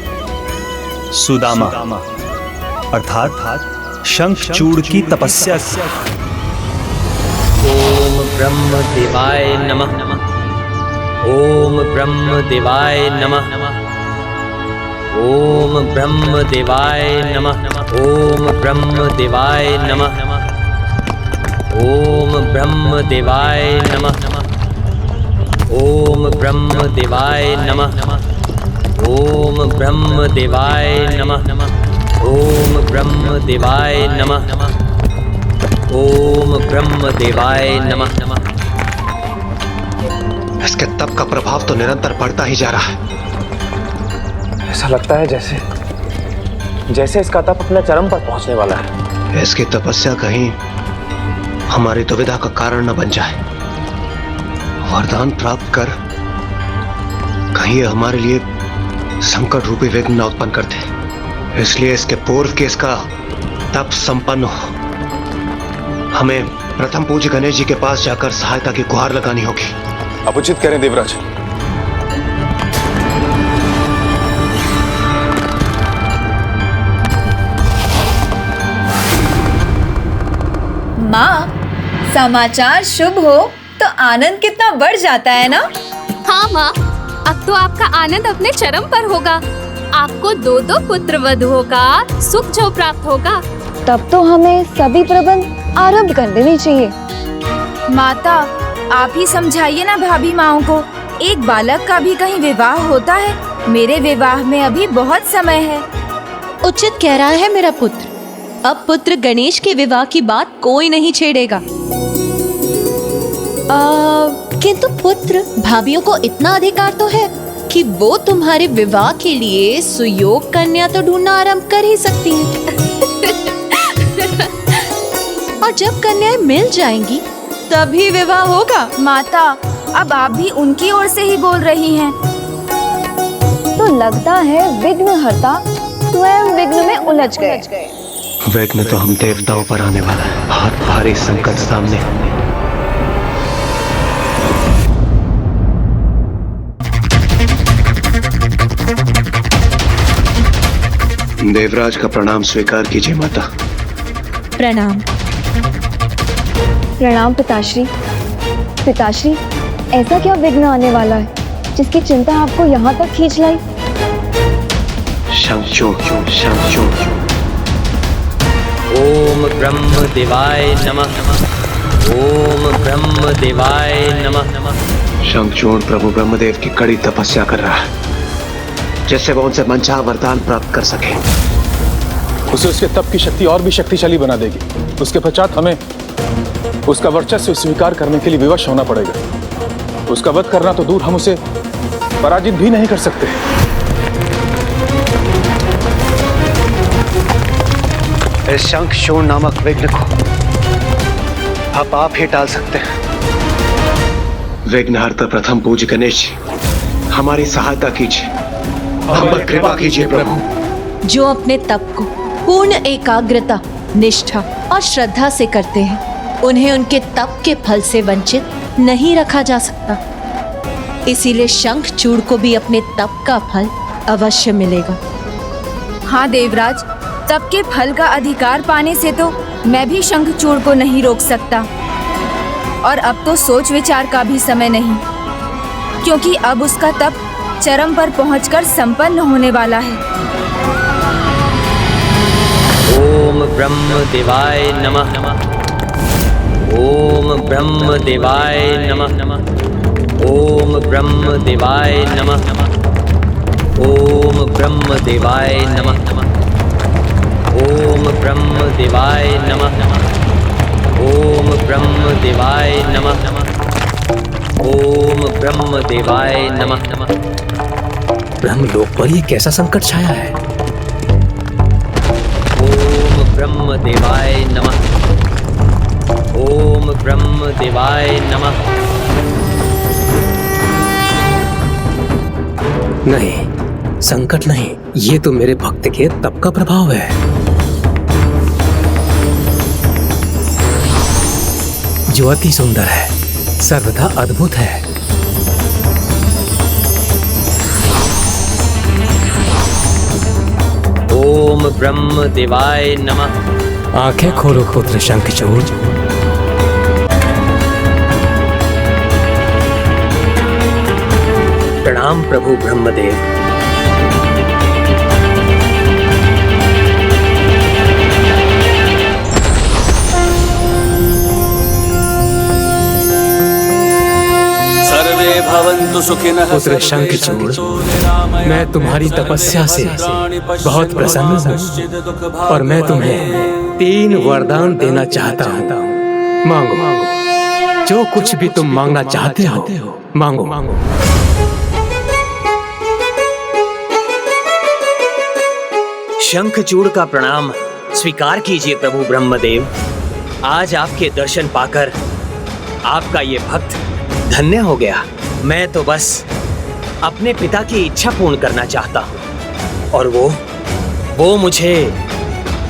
सुदामा अर्थात शंखचूड़ की तपस्या। ओम ब्रह्म देवाय नमः। ओम ब्रह्म देवाय नमः। ओम ब्रह्म देवाय नमः। ओम ब्रह्म देवाय नमः। ओम ब्रह्म देवाय नमः। ओम ब्रह्म देवाय नमः। ओम ब्रह्म देवाय नमः। ओम ब्रह्म देवाय नमः। ओम ब्रह्म देवाय नमः। इसके तप का प्रभाव तो निरंतर बढ़ता ही जा रहा है। ऐसा लगता है जैसे इसका तप अपने चरम पर पहुंचने वाला है। इसकी तपस्या कहीं हमारी दुविधा का कारण न बन जाए। वरदान प्राप्त कर कहीं ये हमारे लिए संकट रूपी विघ्न न उत्पन्न करते, इसलिए इसके पूर्व के इसका तप संपन्न हो, हमें प्रथम पूज्य गणेश जी के पास जाकर सहायता की गुहार लगानी होगी। आप उचित करें देवराज। माँ, समाचार शुभ हो तो आनंद कितना बढ़ जाता है ना? हाँ माँ, अब तो आपका आनंद अपने चरम पर होगा। आपको 2 पुत्र वधुओं का सुख जो प्राप्त होगा। तब तो हमें सभी प्रबंध आरंभ कर देने चाहिए। माता, आप ही समझाइए ना भाभी माओ को। एक बालक का भी कहीं विवाह होता है। मेरे विवाह में अभी बहुत समय है। उचित कह रहा है मेरा पुत्र। अब पुत्र गणेश के विवाह की बात कोई नहीं छेड़ेगा। किंतु पुत्र, भाभियों को इतना अधिकार तो है कि वो तुम्हारे विवाह के लिए सुयोग कन्या तो ढूंढना आरंभ कर ही सकती हैं। और जब कन्याएं मिल जाएंगी तभी विवाह होगा। माता, अब आप भी उनकी ओर से ही बोल रही हैं। तो लगता है विघ्नहर्ता स्वयं विघ्न में उलझ गए। विघ्न तो हम देवताओं पर आने वाला है। बहुत भारी संकट सामने। देवराज का प्रणाम स्वीकार कीजिए माता। प्रणाम। प्रणाम पिताश्री। पिताश्री, ऐसा क्या विघ्न आने वाला है जिसकी चिंता आपको यहाँ तक खींच लाई? शंखचूड़। ओम ब्रह्म देवाय नमः। ओम ब्रह्म देवाय नमः। शंखचूड़ प्रभु ब्रह्मदेव की कड़ी तपस्या कर रहा है, जिससे वो उनसे मनचाहा वरदान प्राप्त कर सके। उसे उसके तप की शक्ति और भी शक्तिशाली बना देगी। उसके पश्चात हमें उसका वर्चस्व स्वीकार करने के लिए विवश होना पड़ेगा। उसका वध करना तो दूर, हम उसे पराजित भी नहीं कर सकते। इस शंखचूड़ नामक विघ्न को अब आप ही टाल सकते हैं। विघ्नहर्ता प्रथम पूज्य गणेश जी, हमारी सहायता कीजिए, हम पर कृपा कीजिए प्रभु। जो अपने तप को पूर्ण एकाग्रता, निष्ठा और श्रद्धा से करते हैं, उन्हें उनके तप के फल से वंचित नहीं रखा जा सकता। इसीलिए शंखचूड़ को भी अपने तप का फल अवश्य मिलेगा। हाँ देवराज, तप के फल का अधिकार पाने से तो मैं भी शंखचूड़ को नहीं रोक सकता। और अब तो सोच विचार का भी समय नहीं, क्योंकि अब उसका तप चरम पर पहुंचकर संपन्न होने वाला है। ओम ब्रह्म देवाय नमः। ओम ब्रह्म देवाय नमः। ओम ब्रह्म देवाय नमः। ओम ब्रह्म देवाय नमः। ओम ब्रह्म देवाय नमः। ओम ब्रह्म देवाय नमः। ओम ब्रह्म देवाय नमः। ब्रह्मलोक पर ये कैसा संकट छाया है? ओम ब्रह्म देवाय नमः। ओम ब्रह्म देवाय नमः। नहीं, संकट नहीं, ये तो मेरे भक्त के तप का प्रभाव है। जो अति सुंदर है, सर्वथा अद्भुत है। ओम ब्रह्म देवाय नमः। आंखें खोलो पुत्र शंखचूड़। प्रणाम प्रभु ब्रह्मदेव। सर्वे भवन्तु सुखिनः। पुत्र शंखचूड़, मैं तुम्हारी तपस्या से बहुत प्रसन्न हूँ और मैं तुम्हें 3 वरदान देना चाहता हूँ। मांगो, जो कुछ भी तुम मांगना चाहते हो मांगो। शंखचूड़ का प्रणाम स्वीकार कीजिए प्रभु ब्रह्मदेव। आज आपके दर्शन पाकर आपका ये भक्त धन्य हो गया। मैं तो बस अपने पिता की इच्छा पूर्ण करना चाहता हूँ और वो मुझे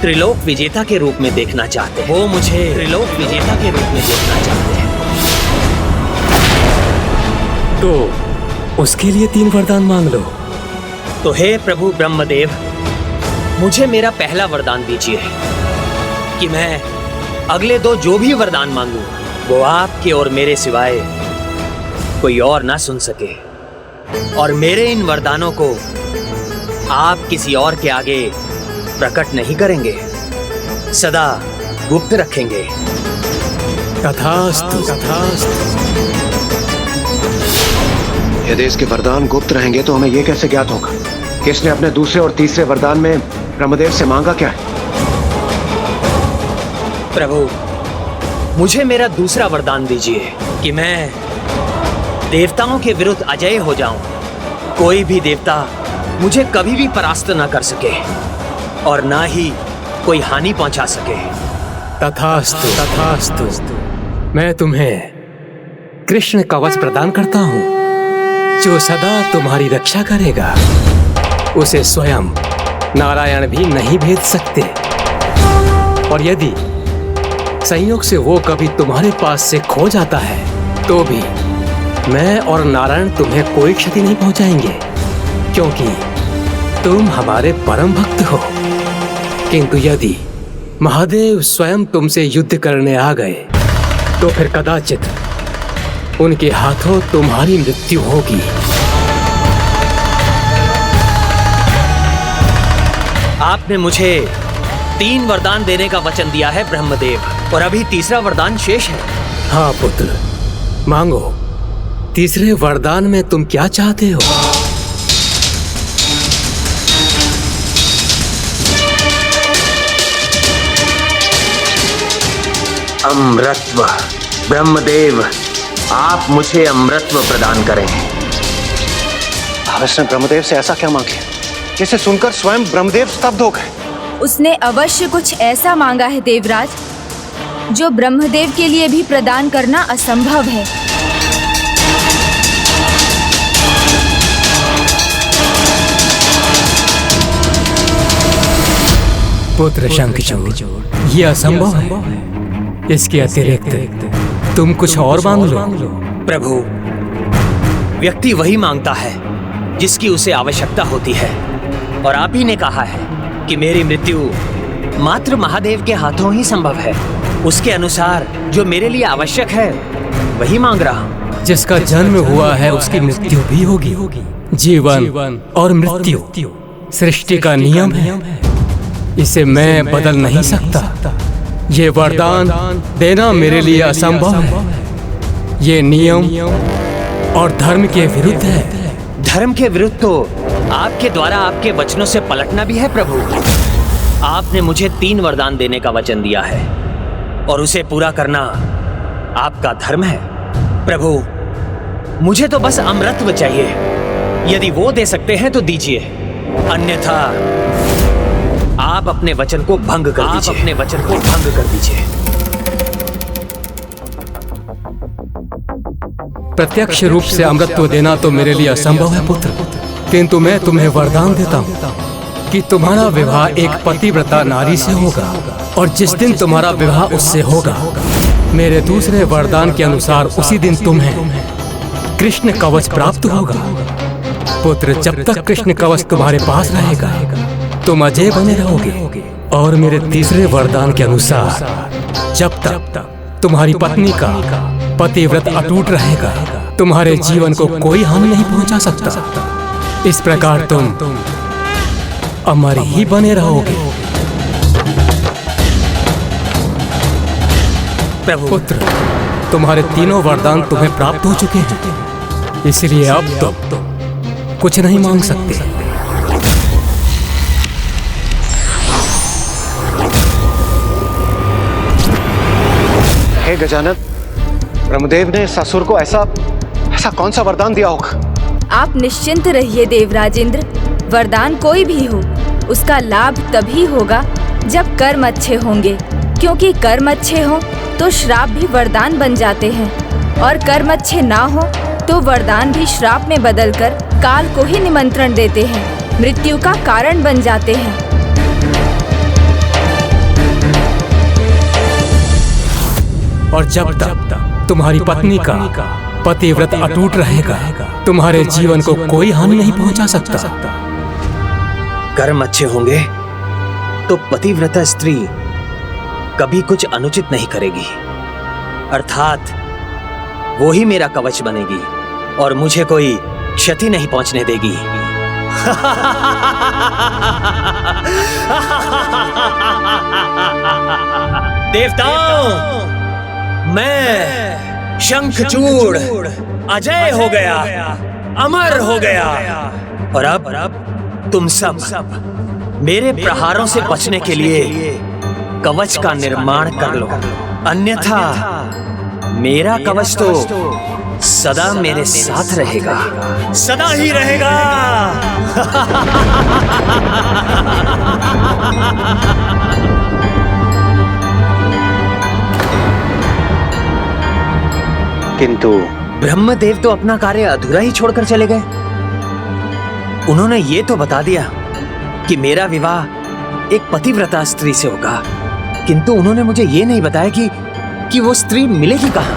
त्रिलोक विजेता के रूप में देखना चाहते हैं। वो मुझे त्रिलोक विजेता के रूप में देखना चाहते हैं। तो उसके लिए 3 वरदान मांग लो। तो हे प्रभु ब्रह्मदेव, मुझे मेरा पहला वरदान दीजिए कि मैं अगले 2 जो भी वरदान मांगू वो आपके और मेरे सिवाय कोई और ना सुन सके, और मेरे इन वरदानों को आप किसी और के आगे प्रकट नहीं करेंगे, सदा गुप्त रखेंगे। तथास्तु, तथास्तु। यदि इसके वरदान गुप्त रहेंगे तो हमें यह कैसे ज्ञात होगा कि इसने अपने दूसरे और तीसरे वरदान में ब्रह्मदेव से मांगा क्या है? प्रभु, मुझे मेरा दूसरा वरदान दीजिए कि मैं देवताओं के विरुद्ध अजय हो जाऊं। कोई भी देवता मुझे कभी भी परास्त ना कर सके और ना ही कोई हानि पहुंचा सके। तथास्तु, तथास्तु। मैं तुम्हें कृष्ण कवच प्रदान करता हूँ जो सदा तुम्हारी रक्षा करेगा। उसे स्वयं नारायण भी नहीं भेज सकते, और यदि संयोग से वो कभी तुम्हारे पास से खो जाता है तो भी मैं और नारायण तुम्हें कोई क्षति नहीं पहुंचाएंगे, क्योंकि तुम हमारे परम भक्त हो। किंतु यदि महादेव स्वयं तुमसे युद्ध करने आ गए तो फिर कदाचित उनके हाथों तुम्हारी मृत्यु होगी। आपने मुझे 3 वरदान देने का वचन दिया है ब्रह्मदेव, और अभी तीसरा वरदान शेष है। हाँ पुत्र, मांगो। तीसरे वरदान में तुम क्या चाहते हो? अमृतत्व। ब्रह्मदेव, आप मुझे अमृतत्व प्रदान करें। इसने ब्रह्मदेव से ऐसा क्या मांग लिया जिसे सुनकर स्वयं ब्रह्मदेव स्तब्ध हो गए? उसने अवश्य कुछ ऐसा मांगा है देवराज जो ब्रह्मदेव के लिए भी प्रदान करना असंभव है। पुत्र शंखचूड़, ये असंभव है। इसके अतिरिक्त तुम कुछ और मांग लो। प्रभु, व्यक्ति वही मांगता है जिसकी उसे आवश्यकता होती है, और आप ही ने कहा है कि मेरी मृत्यु मात्र महादेव के हाथों ही संभव है। उसके अनुसार जो मेरे लिए आवश्यक है वही मांग रहा हूँ। जिसका जन्म हुआ है उसकी मृत्यु भी होगी। जीवन और मृत्यु सृष्टि का नियम है, इसे मैं बदल नहीं सकता। ये वरदान देना मेरे लिए असंभव है। ये नियम और धर्म के विरुद्ध है। धर्म के विरुद्ध तो आपके द्वारा आपके वचनों से पलटना भी है प्रभु। आपने मुझे 3 वरदान देने का वचन दिया है और उसे पूरा करना आपका धर्म है। प्रभु, मुझे तो बस अमृतत्व चाहिए। यदि वो दे सकते हैं तो दीजिए, अन्यथा आप अपने वचन को भंग कर दीजिए। अपने वचन को भंग कर दीजिए। प्रत्यक्ष रूप से अमृतत्व देना तो मेरे लिए असंभव है पुत्र, किंतु मैं तुम्हें वरदान देता हूँ कि तुम्हारा विवाह एक पतिव्रता नारी से होगा, और जिस दिन तुम्हारा विवाह उससे होगा, मेरे दूसरे वरदान के अनुसार उसी दिन तुम्हें कृष्ण कवच प्राप्त होगा। पुत्र, जब तक कृष्ण कवच तुम्हारे पास रहेगा तुम अजय बने रहोगे, और मेरे तीसरे वरदान के अनुसार जब तक तुम्हारी पत्नी का पतिव्रत अटूट रहेगा तुम्हारे जीवन को कोई हानि नहीं पहुंचा सकता। इस प्रकार तुम अमर ही बने रहोगे। प्रभु, पुत्र, तुम्हारे तीनों वरदान तुम्हें प्राप्त हो चुके हैं, इसलिए अब तुम कुछ नहीं मांग सकते। हे गजानन, ब्रह्मदेव ने ससुर को ऐसा कौन सा वरदान दिया होगा? आप निश्चिंत रहिए देवराजेंद्र। वरदान कोई भी हो, उसका लाभ तभी होगा जब कर्म अच्छे होंगे, क्योंकि कर्म अच्छे हो तो श्राप भी वरदान बन जाते हैं, और कर्म अच्छे ना हो तो वरदान भी श्राप में बदलकर काल को ही निमंत्रण देते हैं, मृत्यु का कारण बन जाते हैं। और जब तक तुम्हारी पत्नी का पतिव्रत अटूट रहेगा, तुम्हारे जीवन को कोई हानि नहीं पहुंचा सकता। कर्म अच्छे होंगे तो पतिव्रता स्त्री कभी कुछ अनुचित नहीं करेगी, अर्थात वो ही मेरा कवच बनेगी और मुझे कोई क्षति नहीं पहुंचने देगी। देवताओं, मैं शंखचूड़ अजय हो गया, अमर हो गया, और अब तुम सब मेरे प्रहारों से बचने के लिए कवच का निर्माण कर लो, अन्यथा मेरा कवच तो सदा मेरे साथ रहेगा, सदा ही रहेगा। किंतु ब्रह्मदेव तो अपना कार्य अधूरा ही छोड़कर चले गए। उन्होंने ये तो बता दिया कि मेरा विवाह एक पतिव्रता स्त्री से होगा, किंतु उन्होंने मुझे ये नहीं बताया कि वो स्त्री मिलेगी कहाँ।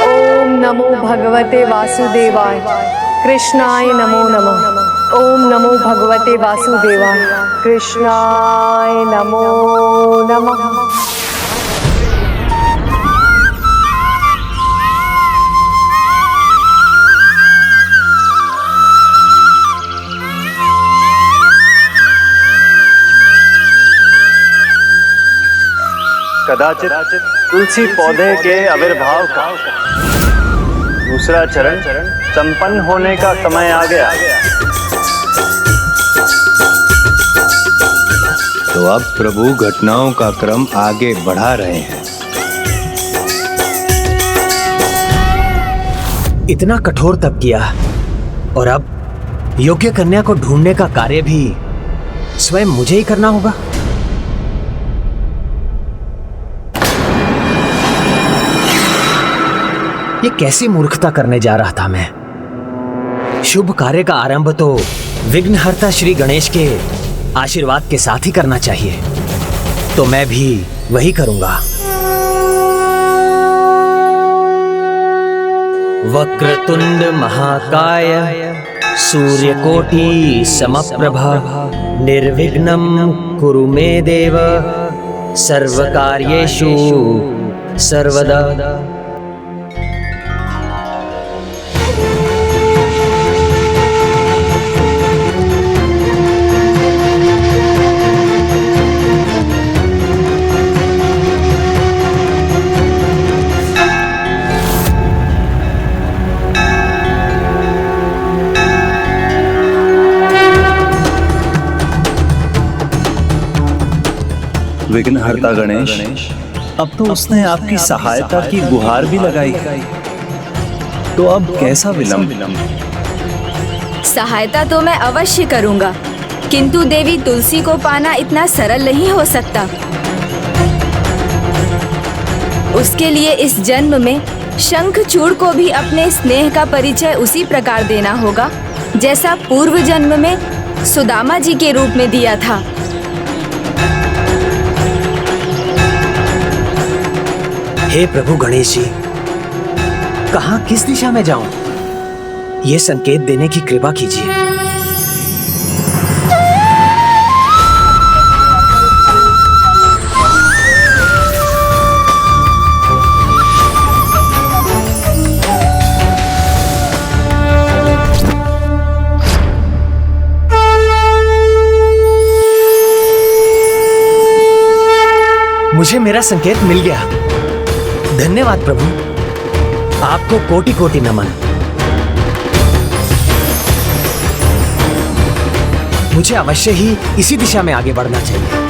ओम नमो भगवते वासुदेवाय, कृष्णाय नमो नमः। ओम नमो भगवते वासुदेवाय, कृष्णाय नमो नमः। कदाचित तुलसी पौधे के आविर्भाव का दूसरा चरण संपन्न होने का समय आ गया। तो अब प्रभु घटनाओं का क्रम आगे बढ़ा रहे हैं। इतना कठोर तप किया और अब योग्य कन्या को ढूंढने का कार्य भी स्वयं मुझे ही करना होगा। ये कैसी मूर्खता करने जा रहा था मैं। शुभ कार्य का आरंभ तो विघ्नहर्ता श्री गणेश के आशीर्वाद के साथ ही करना चाहिए, तो मैं भी वही करूंगा। वक्रतुंड महाकाय सूर्यकोटि समप्रभा निर्विघ्नं कुरु मे देव सर्वकार्येषु सर्वदा। विघ्नहर्ता गणेश, अब तो उसने आपकी सहायता की गुहार भी लगाई, तो अब कैसा विलंब? सहायता तो मैं अवश्य करूंगा, किंतु देवी तुलसी को पाना इतना सरल नहीं हो सकता। उसके लिए इस जन्म में शंखचूड़ को भी अपने स्नेह का परिचय उसी प्रकार देना होगा जैसा पूर्व जन्म में सुदामा जी के रूप में दिया था। हे प्रभु गणेश जी, कहाँ किस दिशा में जाऊं? ये संकेत देने की कृपा कीजिए। मुझे मेरा संकेत मिल गया। धन्यवाद प्रभु, आपको कोटि कोटि नमन। मुझे अवश्य ही इसी दिशा में आगे बढ़ना चाहिए।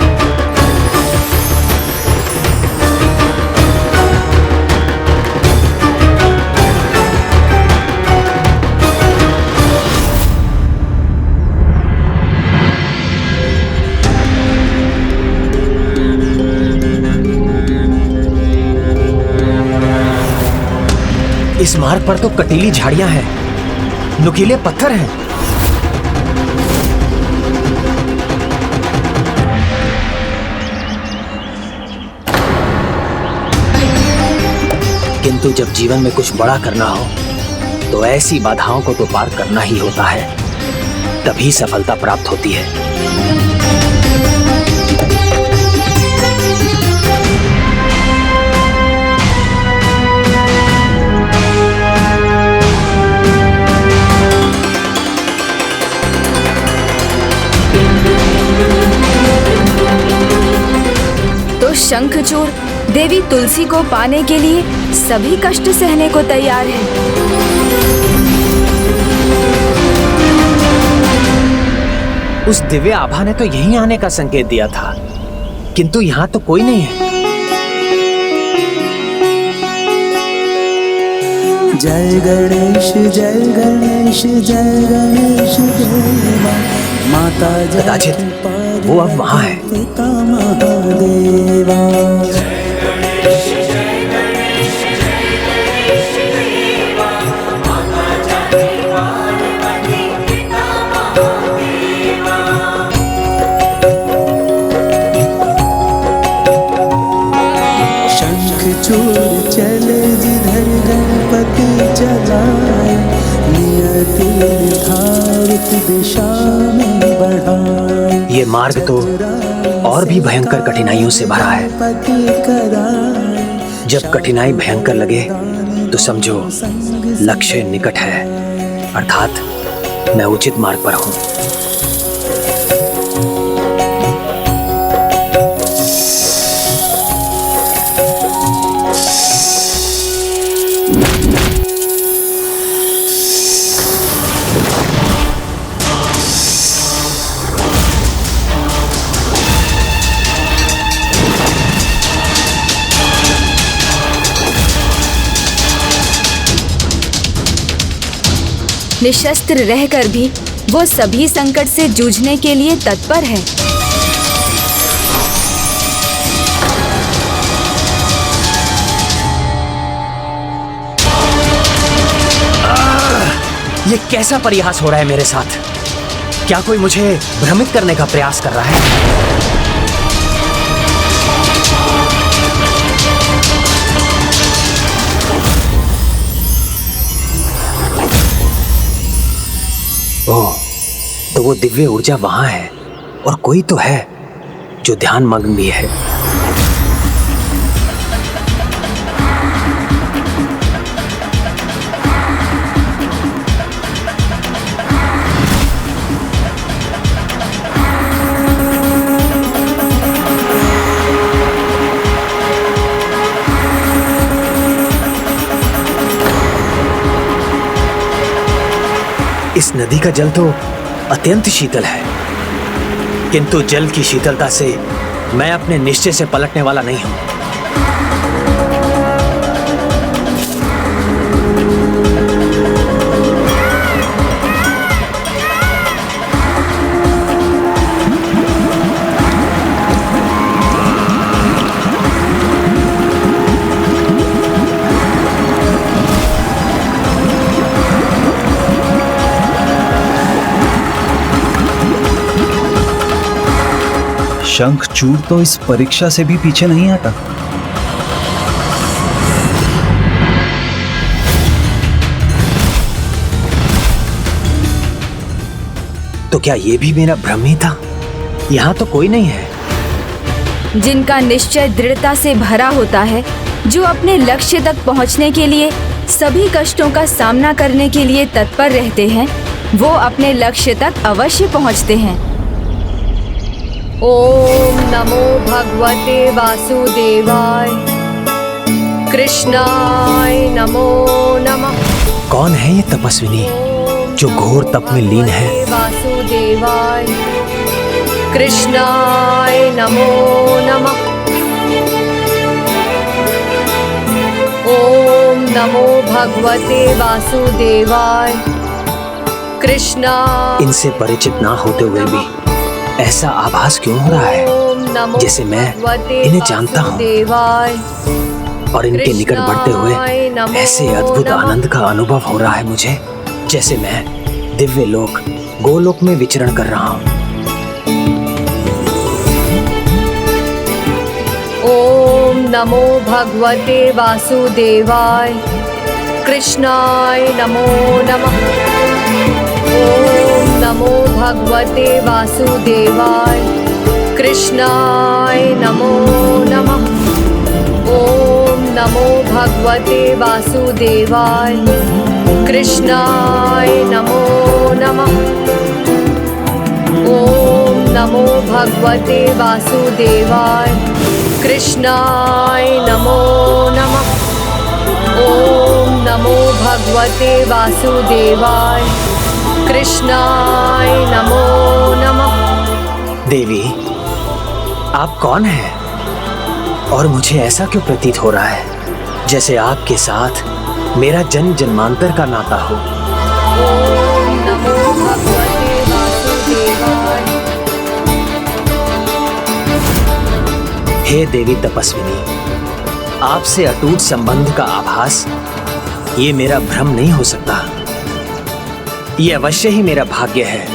इस मार्ग पर तो कटीली झाड़ियां हैं, नुकीले पत्थर हैं। किंतु जब जीवन में कुछ बड़ा करना हो तो ऐसी बाधाओं को तो पार करना ही होता है, तभी सफलता प्राप्त होती है। तो शंखचूड़ देवी तुलसी को पाने के लिए सभी कष्ट सहने को तैयार है। उस दिव्य आभा ने तो यहीं आने का संकेत दिया था, किंतु यहाँ तो कोई नहीं है। जय गणेश जय गणेश जय गणेश देवा माता कदाचित वो अब वहाँ है। पिता महादेवा। शंखचूड़ चले जिधर गणपति चलाए, नियति निर्धारित दिशा में बढ़ाए। ये मार्ग तो और भी भयंकर कठिनाइयों से भरा है। जब कठिनाई भयंकर लगे तो समझो लक्ष्य निकट है, अर्थात मैं उचित मार्ग पर हूँ। निशस्त्र रहकर भी वो सभी संकट से जूझने के लिए तत्पर है। ये कैसा परिहास हो रहा है मेरे साथ? क्या कोई मुझे भ्रमित करने का प्रयास कर रहा है? ओह, तो वो दिव्य ऊर्जा वहां है और कोई तो है जो ध्यान मग्न भी है। इस नदी का जल तो अत्यंत शीतल है, किंतु जल की शीतलता से मैं अपने निश्चय से पलटने वाला नहीं हूं। शंखचूड़ तो इस परीक्षा से भी पीछे नहीं हटा। तो क्या ये भी मेरा भ्रम ही था? यहाँ तो कोई नहीं है। जिनका निश्चय दृढ़ता से भरा होता है, जो अपने लक्ष्य तक पहुँचने के लिए सभी कष्टों का सामना करने के लिए तत्पर रहते हैं, वो अपने लक्ष्य तक अवश्य पहुँचते हैं। ओम नमो भगवते वासुदेवाय, कृष्णाय नमो नमः। कौन है ये तपस्विनी जो घोर तप में लीन है? वासुदेवाय, कृष्णाय नमो नमः। ओम नमो भगवते वासुदेवाय, कृष्णा। इनसे परिचित ना होते हुए भी ऐसा आभास क्यों हो रहा है जैसे मैं इन्हें जानता हूँ? और इनके निकट बढ़ते हुए ऐसे अद्भुत आनंद का अनुभव हो रहा है मुझे, जैसे मैं दिव्य लोक गोलोक में विचरण कर रहा हूँ। ओम नमो भगवते वासुदेवाय, कृष्णाय नमो नमः। ओम नमो भगवते वासुदेवाय, कृष्णाय नमो नमः। ओम नमो भगवते वासुदेवाय, कृष्णाय नमो नमः। ओम नमो भगवते वासुदेवाय, कृष्णाय नमो नमः। ओम नमो भगवते वासुदेवाय, कृष्णाय नमो नमः। देवी, आप कौन हैं? और मुझे ऐसा क्यों प्रतीत हो रहा है जैसे आपके साथ मेरा जन्म जन्मांतर का नाता हो? ओम नमो भगवते वासुदेवाय। हे देवी तपस्विनी, आपसे अटूट संबंध का आभास ये मेरा भ्रम नहीं हो सकता। ये अवश्य ही मेरा भाग्य है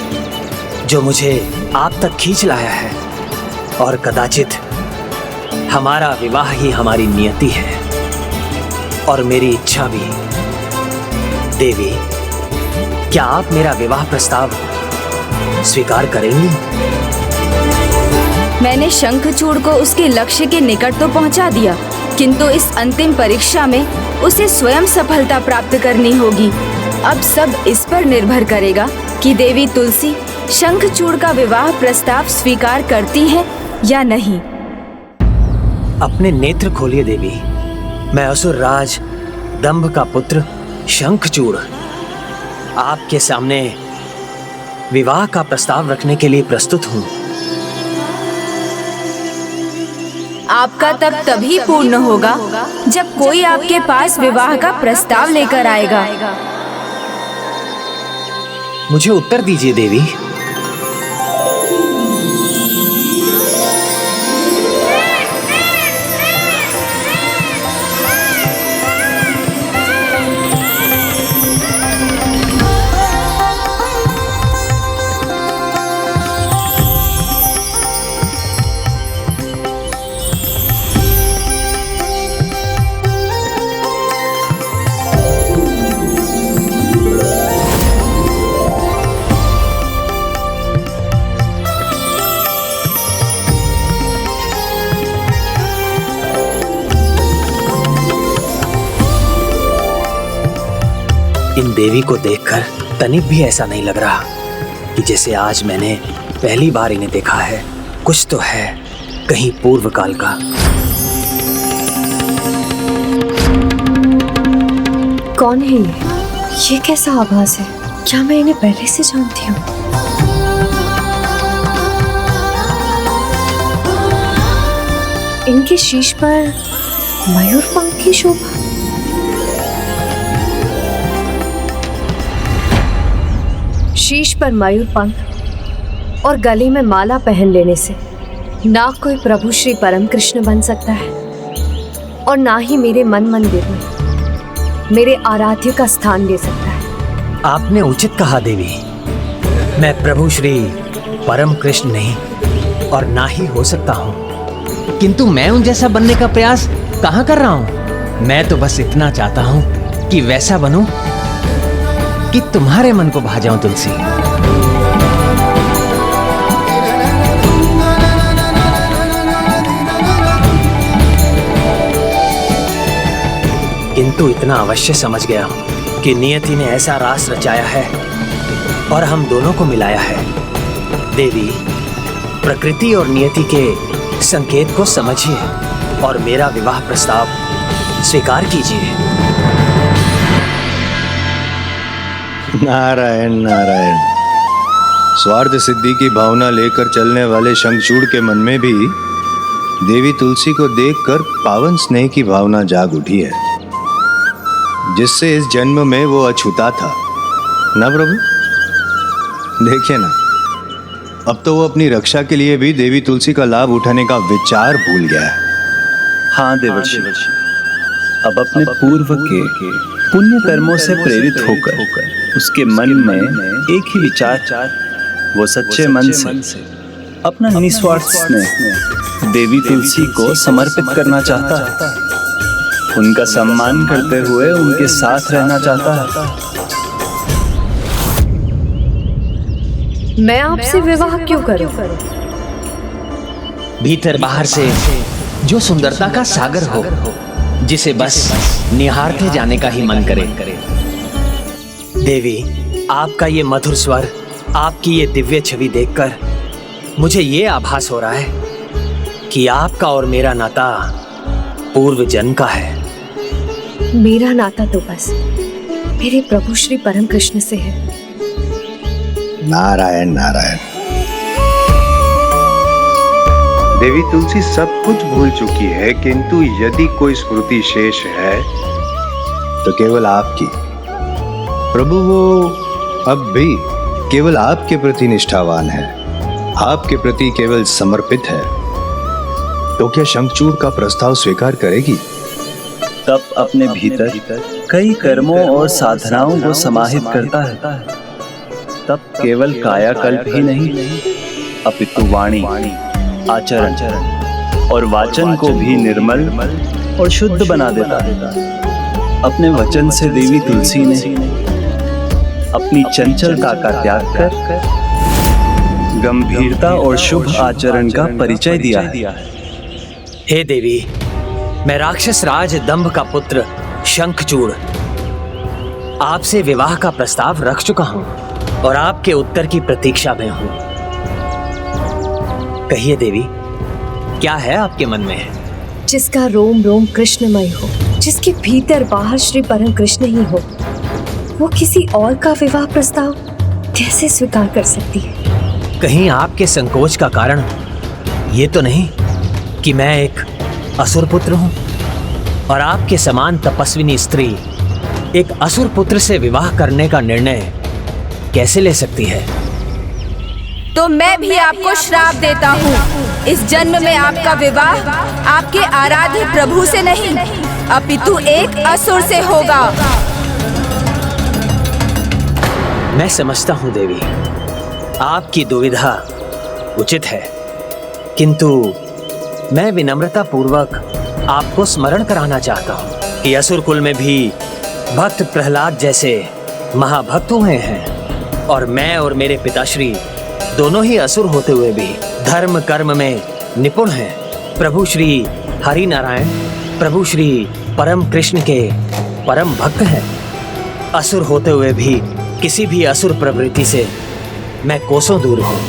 जो मुझे आप तक खींच लाया है, और कदाचित हमारा विवाह ही हमारी नियति है और मेरी इच्छा भी। देवी, क्या आप मेरा विवाह प्रस्ताव स्वीकार करेंगी? मैंने शंखचूड़ को उसके लक्ष्य के निकट तो पहुंचा दिया, किंतु इस अंतिम परीक्षा में उसे स्वयं सफलता प्राप्त करनी होगी। अब सब इस पर निर्भर करेगा कि देवी तुलसी शंखचूड़ का विवाह प्रस्ताव स्वीकार करती है या नहीं। अपने नेत्र खोलिए देवी। मैं असुर राज दंभ का पुत्र शंखचूड़ आपके सामने विवाह का प्रस्ताव रखने के लिए प्रस्तुत हूँ। आपका तप तभी पूर्ण होगा जब कोई आपके पास विवाह का प्रस्ताव लेकर आएगा। मुझे उत्तर दीजिए देवी। इन देवी को देखकर तनिक भी ऐसा नहीं लग रहा कि जैसे आज मैंने पहली बार इन्हें देखा है। कुछ तो है, कहीं पूर्व काल का। कौन है ये कैसा आभास है? क्या मैं इन्हें पहले से जानती हूँ? इनके शीश पर मयूर पंख की शोभा। शीश पर मयूर पंख और गले में माला पहन लेने से ना कोई प्रभु श्री परम कृष्ण बन सकता है, और ना ही मेरे मन मंदिर में मेरे आराध्य का स्थान ले सकता है। आपने उचित कहा देवी। मैं प्रभु श्री परम कृष्ण नहीं और ना ही हो सकता हूँ, किंतु मैं उन जैसा बनने का प्रयास कहाँ कर रहा हूँ। मैं तो बस इतना चाहता हूँ कि वैसा बनूं कि तुम्हारे मन को भा जाऊं तुलसी। किंतु इतना अवश्य समझ गया हूं कि नियति ने ऐसा रास रचाया है और हम दोनों को मिलाया है। देवी, प्रकृति और नियति के संकेत को समझिए और मेरा विवाह प्रस्ताव स्वीकार कीजिए। नारायण नारायण। स्वार्थ सिद्धि की भावना लेकर चलने वाले शंखचूड़ के मन में भी देवी तुलसी को देखकर पावन स्नेह की भावना जाग उठी है, जिससे इस जन्म में वो अछूता था ना प्रभु। देखिए ना, अब तो वो अपनी रक्षा के लिए भी देवी तुलसी का लाभ उठाने का विचार भूल गया है। हाँ देवर्षि, अब अपने पूर्व के पुण्य कर्मों से प्रेरित होकर उसके मन में एक ही विचार, वो सच्चे मन से अपना निस्वार्थ स्नेह देवी तुलसी को समर्पित करना चाहता है, उनका सम्मान करते हुए उनके साथ रहना चाहता है। मैं आपसे विवाह क्यों करूं? भीतर बाहर से जो सुंदरता का सागर हो, जिसे बस निहारते जाने का ही मन करे। देवी, आपका ये मधुर स्वर, आपकी ये दिव्य छवि देखकर मुझे ये आभास हो रहा है कि आपका और मेरा नाता पूर्व जन्म का है। मेरा नाता तो बस मेरे प्रभु श्री परम कृष्ण से है। नारायण नारायण। देवी तुलसी सब कुछ भूल चुकी है, किंतु यदि कोई स्मृति शेष है तो केवल आपकी। प्रभु वो अब भी केवल आपके प्रति निष्ठावान है, आपके प्रति केवल समर्पित है। तो क्या शंखचूड़ का प्रस्ताव स्वीकार करेगी? तप अपने भीतर कई कर्मों और साधनाओं को समाहित करता है। तप केवल कायाकल्प ही नहीं, अपितु वाणी, आचरण और वाचन को भी निर्मल और शुद्ध बना देता है। अपने वचन से देवी तुलसी ने अपनी चंचलता का त्याग कर गंभीरता और शुभ आचरण का परिचय दिया है। हे देवी, मैं राक्षस राज दंभ का पुत्र शंखचूड़ आपसे विवाह का प्रस्ताव रख चुका हूं और आपके उत्तर की प्रतीक्षा में हूं। कहिए देवी, क्या है आपके मन में? जिसका रोम रोम कृष्णमय हो, जिसके भीतर बाहर श्री परम कृष्ण ही हो, वो किसी और का विवाह प्रस्ताव कैसे स्वीकार कर सकती है? कहीं आपके संकोच का कारण ये तो नहीं कि मैं एक असुर पुत्र हूं और आपके समान तपस्विनी स्त्री एक असुर पुत्र से विवाह करने का निर्णय कैसे ले सकती है? तो मैं भी आपको श्राप देता हूँ। इस जन्म में आपका विवाह आपके आराध्य प्रभु से नहीं, अपितु एक असुर से होगा। मैं समझता हूँ देवी, आपकी दुविधा उचित है, किंतु मैं विनम्रता पूर्वक आपको स्मरण कराना चाहता हूँ कि असुर कुल में भी भक्त प्रहलाद जैसे महाभक्त हुए हैं और मैं और मेरे पिताश्री दोनों ही असुर होते हुए भी धर्म कर्म में निपुण हैं। प्रभु श्री हरि नारायण, प्रभु श्री परम कृष्ण के परम भक्त हैं। असुर होते हुए भी किसी भी असुर प्रवृत्ति से मैं कोसों दूर हूँ।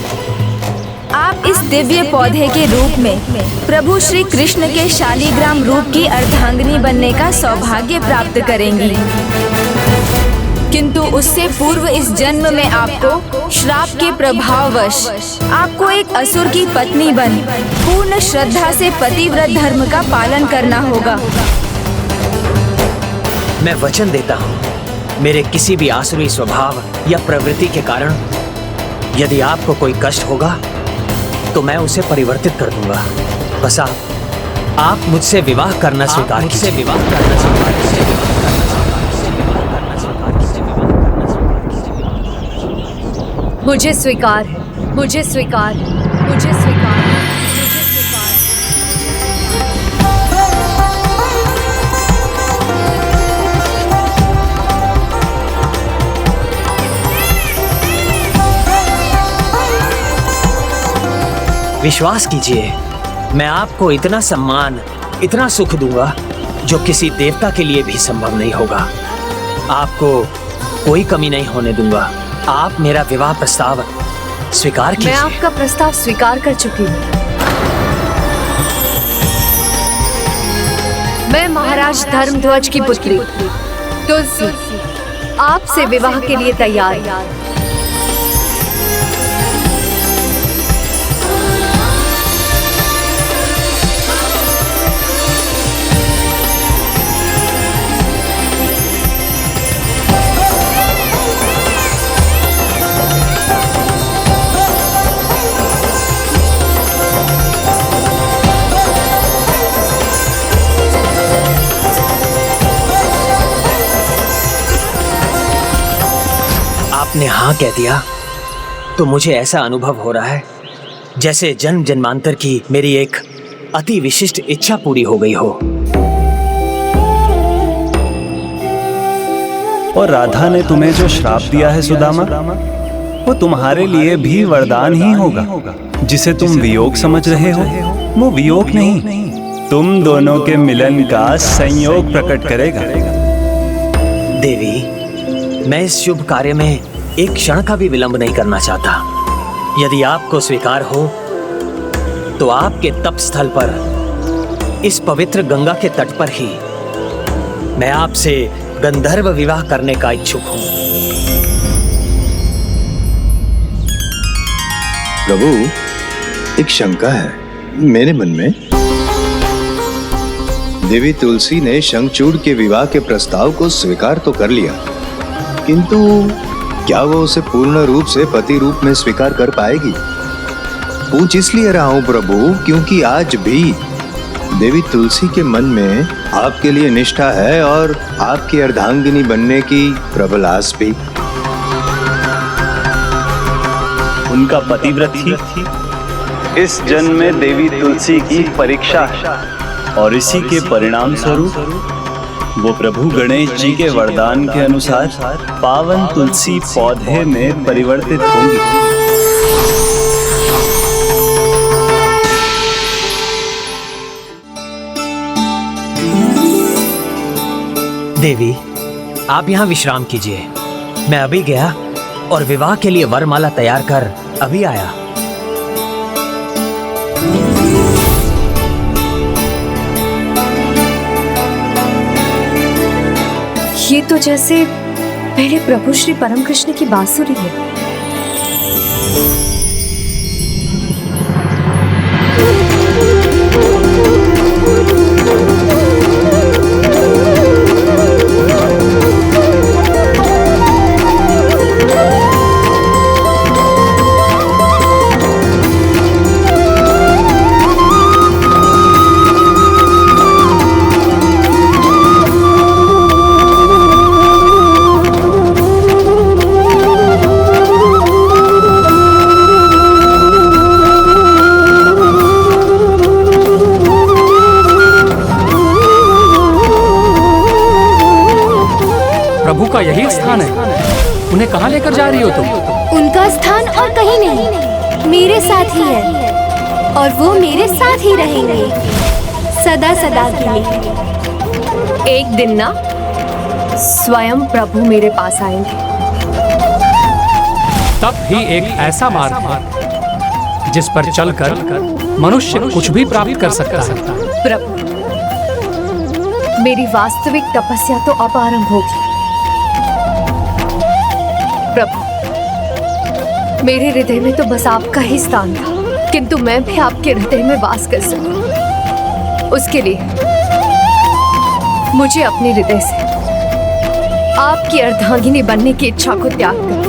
आप इस दिव्य पौधे के रूप में प्रभु श्री कृष्ण के शालीग्राम रूप की अर्धांगिनी बनने का सौभाग्य प्राप्त करेंगी, किंतु उससे पूर्व इस जन्म में आपको श्राप के प्रभाववश आपको एक असुर की पत्नी बन पूर्ण श्रद्धा से पतिव्रत धर्म का पालन करना होगा। मैं वचन देता हूँ, मेरे किसी भी आसुरी स्वभाव या प्रवृत्ति के कारण यदि आपको कोई कष्ट होगा तो मैं उसे परिवर्तित कर दूंगा। बस आप मुझसे विवाह करना स्वीकार कीजिए। मुझे स्वीकार है, मुझे स्वीकार है, मुझे स्वीकार है, मुझे स्वीकार है। विश्वास कीजिए, मैं आपको इतना सम्मान, इतना सुख दूंगा जो किसी देवता के लिए भी संभव नहीं होगा। आपको कोई कमी नहीं होने दूंगा। आप मेरा विवाह प्रस्ताव स्वीकार कीजिए। मैं आपका प्रस्ताव स्वीकार कर चुकी हूँ। मैं महाराज धर्मध्वज की पुत्री तुलसी आपसे विवाह के लिए तैयार हूँ। आपने हाँ कह दिया तो मुझे ऐसा अनुभव हो रहा है जैसे जन्म जन्मांतर की मेरी एक अति विशिष्ट इच्छा पूरी हो गई हो। और राधा ने तुम्हें जो श्राप दिया है सुदामा, वो तुम्हारे लिए भी वरदान ही होगा। जिसे तुम वियोग समझ रहे हो, वो वियोग नहीं, तुम दोनों के मिलन का संयोग प्रकट करेगा। देवी, मैं इस शुभ कार्य में एक क्षण का भी विलंब नहीं करना चाहता। यदि आपको स्वीकार हो तो आपके तप स्थल पर, इस पवित्र गंगा के तट पर ही मैं आपसे गंधर्व विवाह करने का इच्छुक हूं। प्रभु, एक शंका है मेरे मन में। देवी तुलसी ने शंखचूड़ के विवाह के प्रस्ताव को स्वीकार तो कर लिया, किंतु क्या वो उसे पूर्ण रूप से पति रूप में स्वीकार कर पाएगी? पूछ इसलिए रहा हूं प्रभु, क्योंकि आज भी देवी तुलसी के मन में आपके लिए निष्ठा है और आपकी अर्धांगिनी बनने की प्रबल आस भी। उनका पतिव्रत ही इस जन्म में देवी तुलसी की परीक्षा है, और इसी के परिणाम स्वरूप वो प्रभु गणेश जी के वरदान के अनुसार पावन तुलसी पौधे में परिवर्तित होंगी। देवी, आप यहाँ विश्राम कीजिए। मैं अभी गया और विवाह के लिए वरमाला तैयार कर अभी आया। ये तो जैसे पहले प्रभु श्री परम कृष्ण की बांसुरी है। का यही स्थान है। उन्हें कहाँ लेकर जा रही हो तुम? उनका स्थान और कहीं नहीं, मेरे साथ ही है और वो मेरे साथ ही रहेंगे सदा सदा के लिए। एक दिन ना स्वयं प्रभु मेरे पास आएंगे। तब ही एक ऐसा मार्ग है जिस पर चलकर मनुष्य कुछ भी प्राप्त कर सकता है। प्रभु, मेरी वास्तविक तपस्या तो अब आरंभ होगी। प्रभु, मेरे हृदय में तो बस आपका ही स्थान था, किंतु मैं भी आपके हृदय में वास कर सकूं। उसके लिए मुझे अपने हृदय से आपकी अर्धांगिनी बनने की इच्छा को त्याग कर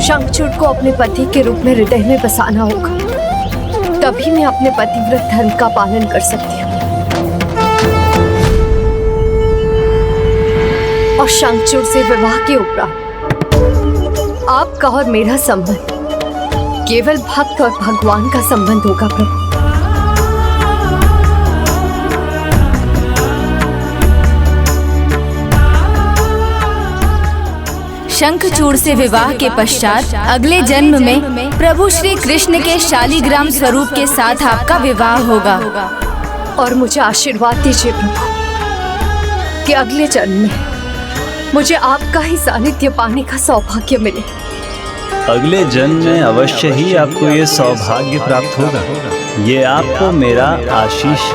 शंखचूड़ को अपने पति के रूप में हृदय में बसाना होगा। तभी मैं अपने पतिव्रत धर्म का पालन कर सकती हूँ। और शंखचूड़ से विवाह के उपरांत आपका और मेरा संबंध केवल भक्त और भगवान का संबंध होगा। प्रभु, शंखचूड़ से विवाह के पश्चात अगले जन्म में प्रभु श्री कृष्ण के शालिग्राम स्वरूप के साथ आपका विवाह होगा। और मुझे आशीर्वाद दीजिए प्रभु कि अगले जन्म में मुझे आपका ही सानिध्य पाने का सौभाग्य मिले। अगले जन्म में अवश्य ही आपको ये सौभाग्य प्राप्त होगा। ये आपको मेरा आशीष।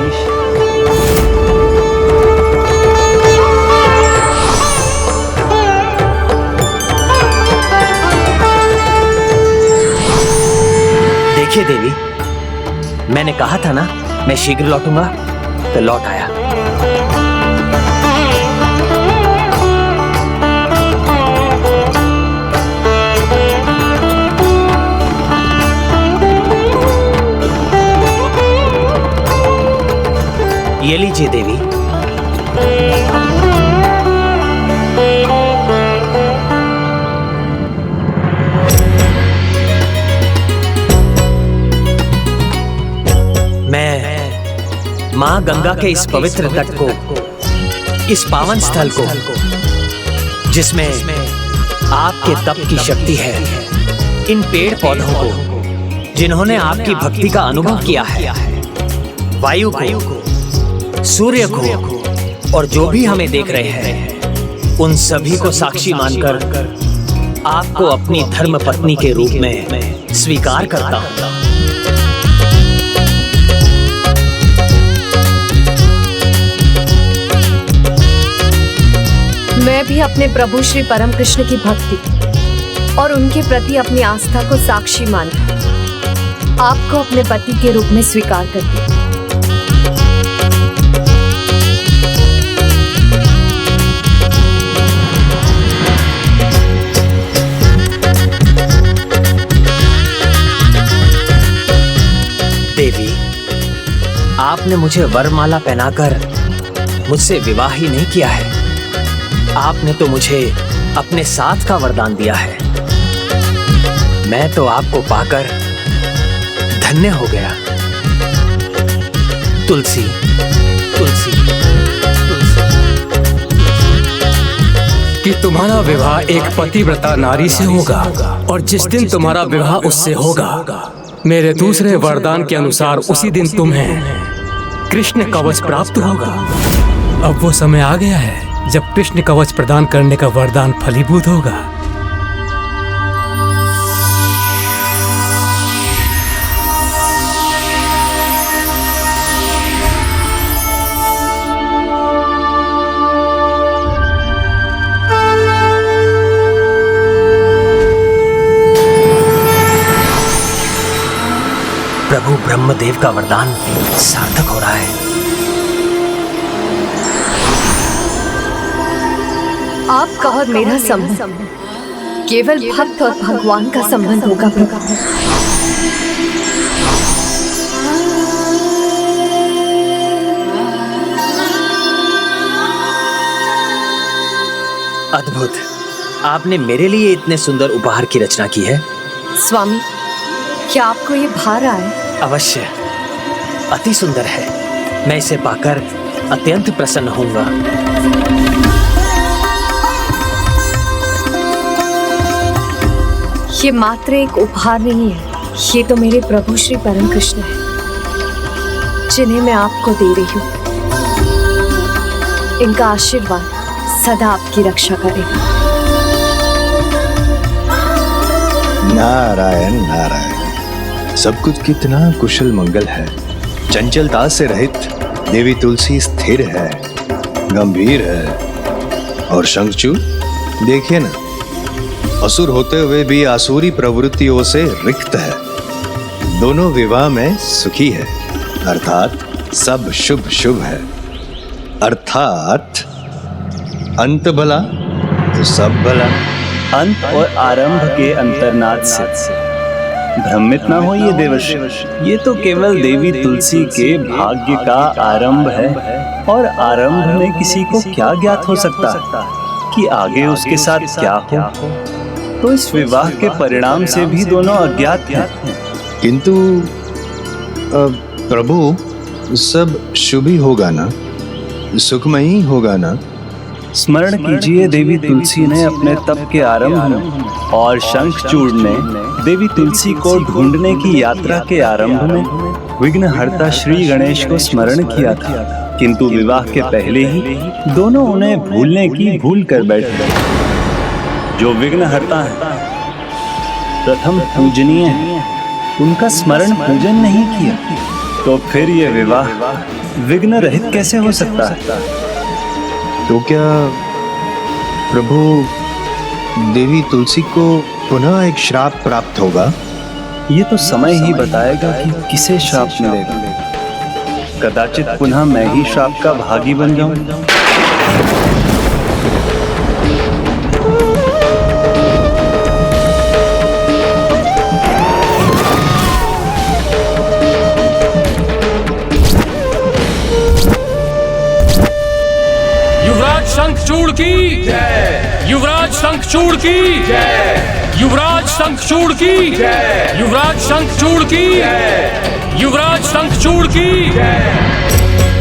देखिए देवी, मैंने कहा था ना मैं शीघ्र लौटूंगा, तो लौट आया। ये लीजिए देवी। माँ गंगा के इस पवित्र तट को, इस पावन स्थल को, जिसमें आपके तप की शक्ति है, इन पेड़ पौधों को, जिन्होंने आपकी भक्ति का अनुभव किया है, वायु को, सूर्य को, और जो भी हमें देख रहे हैं, उन सभी को साक्षी मानकर आपको अपनी धर्म पत्नी के रूप में स्वीकार करता हूं। मैं भी अपने प्रभु श्री परम कृष्ण की भक्ति और उनके प्रति अपनी आस्था को साक्षी मानकर आपको अपने पति के रूप में स्वीकार करती हूं। देवी, आपने मुझे वरमाला पहनाकर मुझसे विवाह ही नहीं किया है, आपने तो मुझे अपने साथ का वरदान दिया है। मैं तो आपको पाकर धन्य हो गया। तुलसी, तुलसी, कि तुम्हारा विवाह एक पतिव्रता नारी से होगा, और जिस दिन तुम्हारा विवाह उससे होगा, मेरे दूसरे वरदान के अनुसार उसी दिन तुम्हें कृष्ण कवच प्राप्त होगा। अब वो समय आ गया है जब कृष्ण कवच प्रदान करने का वरदान फलीभूत होगा। प्रभु ब्रह्मदेव का वरदान सार्थक हो रहा है। आपका और मेरा संबंध केवल भक्त और भगवान का संबंध होगा प्रभु। अद्भुत, आपने मेरे लिए इतने सुंदर उपहार की रचना की है। स्वामी, क्या आपको ये भा रहा है? अवश्य, अति सुंदर है। मैं इसे पाकर अत्यंत प्रसन्न होऊंगा। ये मात्र एक उपहार नहीं है, ये तो मेरे प्रभु श्री परम कृष्ण है, जिन्हें मैं आपको दे रही हूँ। इनका आशीर्वाद सदा आपकी रक्षा करेगा। नारायण नारायण, सब कुछ कितना कुशल मंगल है। चंचलता से रहित देवी तुलसी स्थिर है, गंभीर है। और शंखचूड़ देखिए ना, असुर होते हुए भी आसुरी प्रवृत्तियों से रिक्त है। दोनों विवाह में सुखी है, अर्थात सब शुभ शुभ है। अर्थात अंत भला तो सब भला। अंत और आरंभ के अंतर्नाद से भ्रमित ना होइए देवर्षि, ये तो केवल देवी तुलसी के भाग्य का आरंभ है, और आरंभ में किसी को क्या ज्ञात हो सकता कि आगे उसके साथ क्या हो। तो इस विवाह के परिणाम से भी दोनों अज्ञात हैं। किंतु प्रभु, सब शुभ ही होगा ना, सुखमयी होगा ना। स्मरण कीजिए, देवी तुलसी ने अपने तप के आरंभ में और शंखचूड़ ने देवी तुलसी को ढूंढने की यात्रा के आरंभ में विघ्नहर्ता श्री गणेश को स्मरण किया था, किंतु विवाह के पहले ही दोनों उन्हें भूलने की भूल कर बैठ गए। जो विघ्नहर्ता है, प्रथम पूजनीय है, उनका स्मरण पूजन नहीं किया, तो फिर ये विवाह विघ्न रहित कैसे हो सकता है? तो क्या प्रभु देवी तुलसी को पुनः एक श्राप प्राप्त होगा? ये तो समय ही बताएगा कि किसे श्राप मिलेगा। कदाचित पुनः मैं ही श्राप का भागी बन जाऊं। शंखचूड़ की जय, युवराज शंखचूड़ की जय, युवराज शंखचूड़ की जय, युवराज शंखचूड़ की जय, युवराज शंखचूड़ की जय।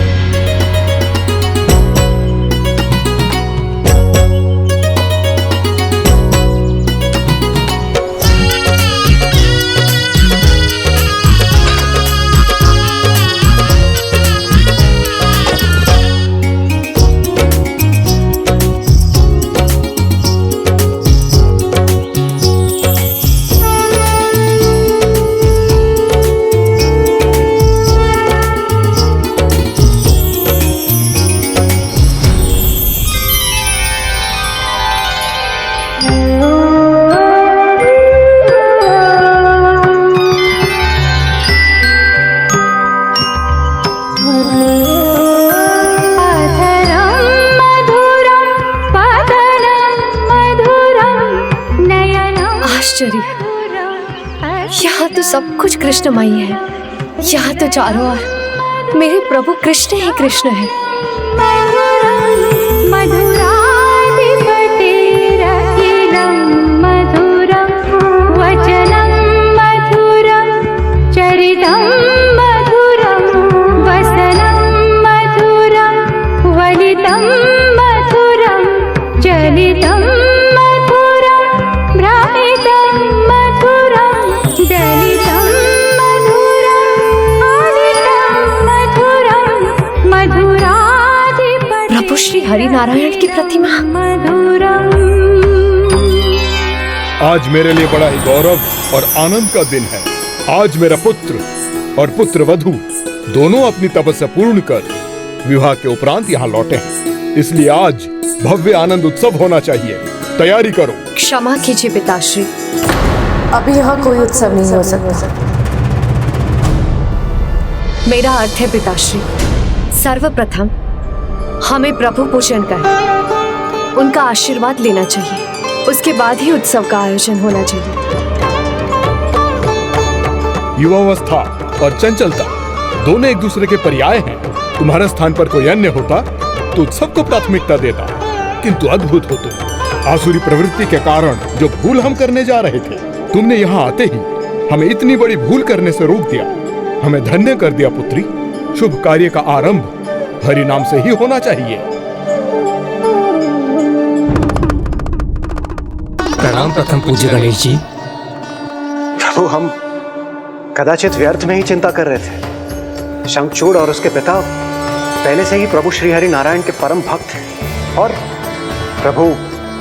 आश्चर्य, यहाँ तो सब कुछ कृष्णमयी है। यहाँ तो चारों ओर मेरे प्रभु कृष्ण ही कृष्ण है। प्रभु श्री हरि नारायण की प्रतिमा। आज मेरे लिए बड़ा ही गौरव और आनंद का दिन है। आज मेरा पुत्र और पुत्र वधू दोनों अपनी तपस्या पूर्ण कर विवाह के उपरांत यहाँ लौटे हैं, इसलिए आज भव्य आनंद उत्सव होना चाहिए। तैयारी करो। क्षमा कीजिए पिताश्री, अभी यहाँ कोई उत्सव नहीं हो सकता। मेरा अर्थ है पिताश्री, सर्वप्रथम हमें प्रभु पूजन कर उनका आशीर्वाद लेना चाहिए, उसके बाद ही उत्सव का आयोजन होना चाहिए। युवावस्था और चंचलता दोनों एक दूसरे के पर्याय हैं। तुम्हारे स्थान पर कोई अन्य होता तो उत्सव को प्राथमिकता देता, किंतु अद्भुत हो तुम। आसुरी प्रवृत्ति के कारण जो भूल हम करने जा रहे थे, तुमने यहाँ आते ही हमें इतनी बड़ी भूल करने से रोक दिया। हमें धन्य कर दिया पुत्री। शुभ कार्य का आरंभ हरि नाम से ही होना चाहिए। प्रणाम प्रथम पूज्य गणेश जी। प्रभु, हम कदाचित व्यर्थ में ही चिंता कर रहे थे। शंखचूड़ और उसके पिता पहले से ही प्रभु श्री हरि नारायण के परम भक्त हैं और प्रभु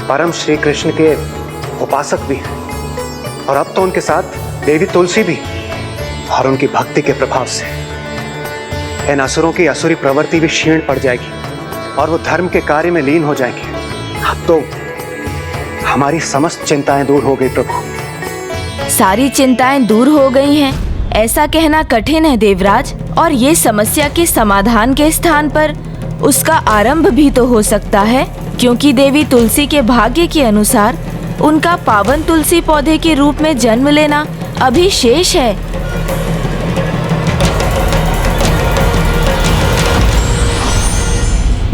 परम श्री कृष्ण के उपासक भी हैं, और अब तो उनके साथ देवी तुलसी भी। और उनकी भक्ति के प्रभाव से इन असुरों की असुरी प्रवृत्ति भी क्षीण पड़ जाएगी और वो धर्म के कार्य में लीन हो जाएंगे। अब तो हमारी समस्त चिंताएं दूर हो गई प्रभु। सारी चिंताएं दूर हो गई हैं, ऐसा कहना कठिन है देवराज। और ये समस्या के समाधान के स्थान पर उसका आरंभ भी तो हो सकता है, क्योंकि देवी तुलसी के भाग्य के अनुसार उनका पावन तुलसी पौधे के रूप में जन्म लेना अभी शेष है।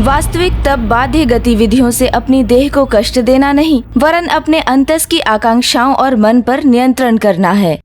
वास्तविक तब बाध्य गतिविधियों से अपनी देह को कष्ट देना नहीं, वरन अपने अंतस की आकांक्षाओं और मन पर नियंत्रण करना है।